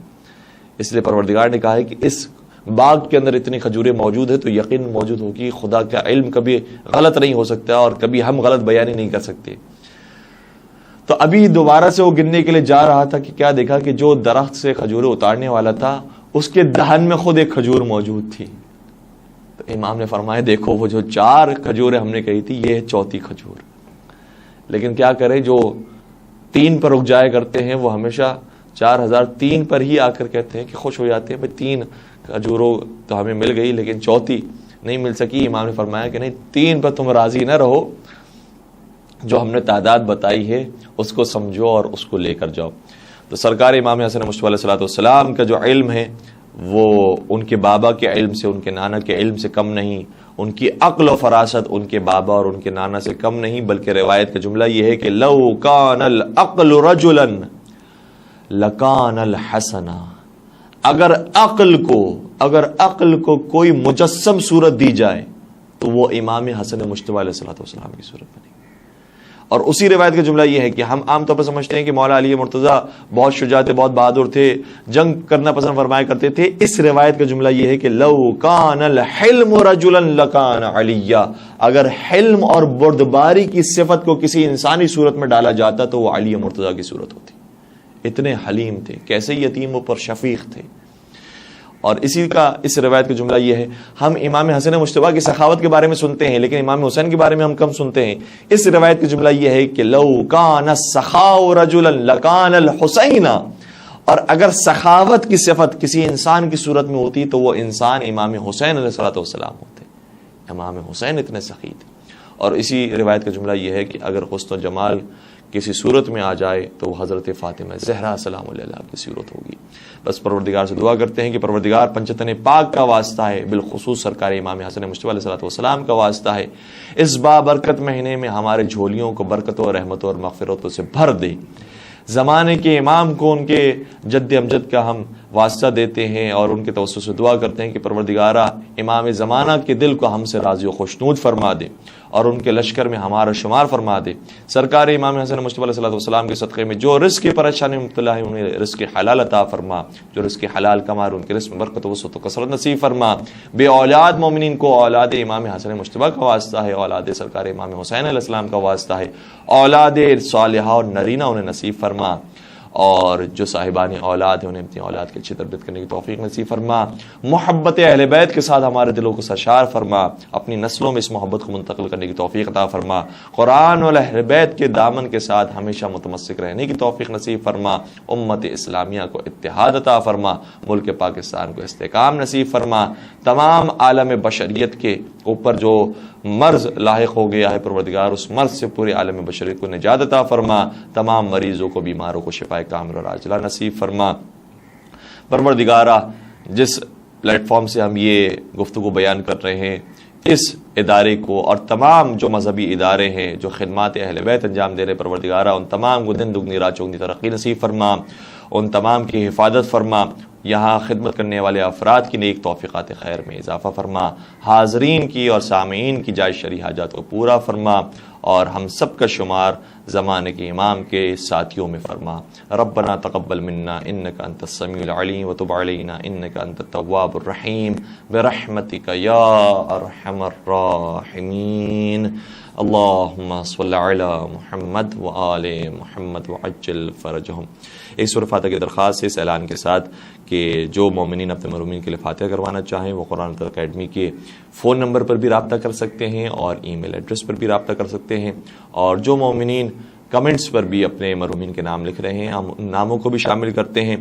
اس لیے پروردگار نے کہا ہے کہ اس باغ کے اندر اتنی کھجوریں موجود ہیں تو یقین موجود ہوگی. خدا کا علم کبھی غلط نہیں ہو سکتا اور کبھی ہم غلط بیانی نہیں کر سکتے. تو ابھی دوبارہ سے وہ گننے کے لیے جا رہا تھا کہ کیا دیکھا کہ جو درخت سے کھجوریں اتارنے والا تھا اس کے دہن میں خود ایک کھجور موجود تھی. تو امام نے فرمایا دیکھو وہ جو 4 کھجوریں ہم نے کہی تھی یہ ہے 4تھی کھجور. لیکن کیا کرے, جو 3 پر رک جایا کرتے ہیں وہ ہمیشہ 4003 پر ہی آ کر کہتے ہیں کہ خوش ہو جاتے ہیں, 3 کھجوروں تو ہمیں مل گئی لیکن 4تھی نہیں مل سکی. امام نے فرمایا کہ نہیں, 3 پر تم راضی نہ رہو, جو ہم نے تعداد بتائی ہے اس کو سمجھو اور اس کو لے کر جاؤ. تو سرکار امام حسن مجتبیٰ علیہ الصلوۃ والسلام کا جو علم ہے وہ ان کے بابا کے علم سے, ان کے نانا کے علم سے کم نہیں. ان کی عقل و فراست ان کے بابا اور ان کے نانا سے کم نہیں, بلکہ روایت کا جملہ یہ ہے کہ لو کان العقل رجلا لکان الحسن, اگر عقل کو کوئی مجسم صورت دی جائے تو وہ امام حسن مجتبیٰ علیہ الصلوۃ والسلام کی صورت بنے. اور اسی روایت کا جملہ یہ ہے کہ ہم عام طور پر سمجھتے ہیں کہ مولا علی مرتضیٰ بہت شجاع تھے, بہت بہادر تھے, جنگ کرنا پسند فرمایا کرتے تھے. اس روایت کا جملہ یہ ہے کہ لو کان الحلم رجلا لکان علی, اگر حلم اور بردباری کی صفت کو کسی انسانی صورت میں ڈالا جاتا تو وہ علی مرتضیٰ کی صورت ہوتی. اتنے حلیم تھے, کیسے یتیموں پر شفیق تھے. اور اس روایت کا جملہ یہ ہے, ہم امام حسن مجتبیٰ کی سخاوت کے بارے میں سنتے ہیں لیکن امام حسین کے بارے میں ہم کم سنتے ہیں. اس روایت کا جملہ یہ ہے کہ لو کان السخاء رجلا لکان الحسین, اور اگر سخاوت کی صفت کسی انسان کی صورت میں ہوتی تو وہ انسان امام حسین علیہ الصلوۃ والسلام ہوتے. امام حسین اتنے سخی تھے. اور اسی روایت کا جملہ یہ ہے کہ اگر حسن و جمال کسی صورت میں آ جائے تو وہ حضرت فاطمہ زہرا سلام علیہا کی صورت ہوگی. بس پروردگار سے دعا کرتے ہیں کہ پروردگار پنجتن پاک کا واسطہ ہے, بالخصوص سرکار امام حسن مجتبیٰ علیہ الصلوۃ والسلام کا واسطہ ہے, اس بابرکت مہینے میں ہمارے جھولیوں کو برکتوں اور رحمتوں اور مغفرتوں سے بھر دے. زمانے کے امام کو ان کے جد امجد کا ہم واسطہ دیتے ہیں اور ان کے توسط سے دعا کرتے ہیں کہ پروردگارہ امام زمانہ کے دل کو ہم سے راضی و خوشنود فرما دے اور ان کے لشکر میں ہمارا شمار فرما دے. سرکار امام حسن مجتبیٰ علیہ الصلوۃ والسلام کے صدقے میں جو رزق کی پریشانی میں مبتلا ہے انہیں رزق حلال عطا فرما, جو رزق حلال کما ان کے رزق میں برکت و وسعت و کثرت نصیب فرما. بے اولاد مومنین کو اولاد امام حسن مجتبیٰ کا واسطہ ہے, اولاد سرکار امام حسین علیہ السلام کا واسطہ ہے, اولاد صالحہ اور نرینہ انہیں نصیب فرما. اور جو صاحبان اولاد ہیں انہیں اپنی اولاد کی اچھی تربیت کرنے کی توفیق نصیب فرما. محبت اہل بیت کے ساتھ ہمارے دلوں کو سرشار فرما, اپنی نسلوں میں اس محبت کو منتقل کرنے کی توفیق عطا فرما. قرآن اور اہل بیت کے دامن کے ساتھ ہمیشہ متمسک رہنے کی توفیق نصیب فرما. امت اسلامیہ کو اتحاد عطا فرما, ملک پاکستان کو استحکام نصیب فرما. تمام عالم بشریت کے اوپر جو مرض لاحق ہو گیا ہے پروردگار اس مرض سے پورے عالم بشریت کو نجات عطا فرما. تمام مریضوں کو, بیماروں کو شفا کامل اور عاجلہ نصیب فرما. پروردگارہ جس پلیٹ فارم سے ہم یہ گفتگو بیان کر رہے ہیں اس ادارے کو اور تمام جو مذہبی ادارے ہیں جو خدمات اہل بیت انجام دے رہے پروردگارہ ان تمام کو دن دگنی رات چوگنی ترقی نصیب فرما, ان تمام کی حفاظت فرما. یہاں خدمت کرنے والے افراد کی نیک توفیقات خیر میں اضافہ فرما. حاضرین کی اور سامعین کی جائز شرعی حاجات کو پورا فرما اور ہم سب کا شمار زمانے کے امام کے ساتھیوں میں فرما. ربنا تقبل منا انک انت السمیع العلیم وتب علینا انک انت التواب الرحیم برحمتک یا ارحم الراحمین. اللہم صلی علی محمد وآل محمد وعجل فرجہم. ایک سورہ فاتحہ کی درخواست ہے اس اعلان کے ساتھ کہ جو مومنین اپنے مرحومین کے لیے فاتحہ کروانا چاہیں وہ قرآن اکیڈمی کے فون نمبر پر بھی رابطہ کر سکتے ہیں اور ای میل ایڈریس پر بھی رابطہ کر سکتے ہیں. اور جو مومنین کمنٹس پر بھی اپنے مرحومین کے نام لکھ رہے ہیں ہم ان ناموں کو بھی شامل کرتے ہیں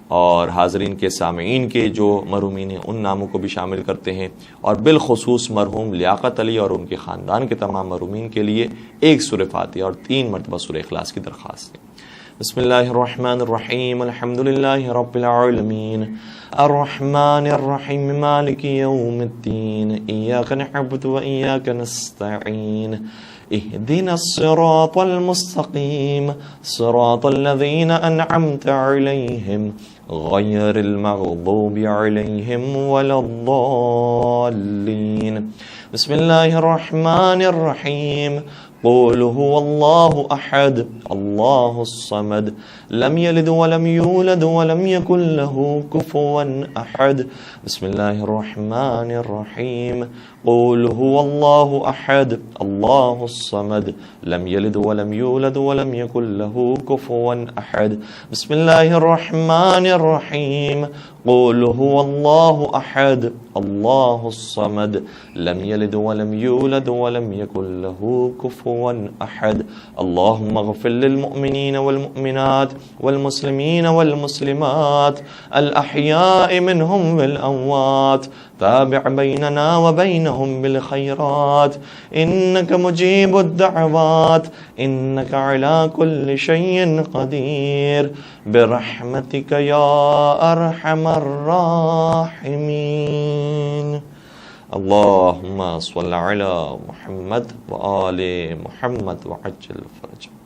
اور حاضرین کے سامعین کے جو مرحومین ہیں ان ناموں کو بھی شامل کرتے ہیں. اور بالخصوص مرحوم لیاقت علی اور ان کے خاندان کے تمام مرحومین کے لیے ایک سورہ فاتحہ اور 3 مرتبہ سورہ اخلاص کی درخواست ہے. بسم اللہ الرحمن الرحیم الحمد للہ رب العالمین الرحمن الرحیم مالک یوم الدین ایاک نعبد و ایاک نستعین اهدنا الصراط المستقیم صراط الذین انعمت علیہم غیر المغضوب علیہم ولا الضالین. بسم اللہ الرحمن الرحیم قل هو الله احد الله الصمد لم يلد ولم يولد ولم يكن له كفوا احد. بسم الله الرحمن الرحيم قل هو الله احد الله الصمد لم يلد ولم يولد ولم يكن له كفوا احد. بسم الله الرحمن الرحيم قل هو الله احد الله الصمد لم يلد ولم يولد ولم يكن له كفوا احد. اللهم اغفر للمؤمنين والمؤمنات والمسلمين والمسلمات الاحياء منهم والاموات تابع بيننا وبينهم بالخيرات انك مجيب الدعوات انك على كل شيء قدير برحمتك يا ارحم الراحمين. اللهم صل على محمد وآل محمد وعجل فرجهم.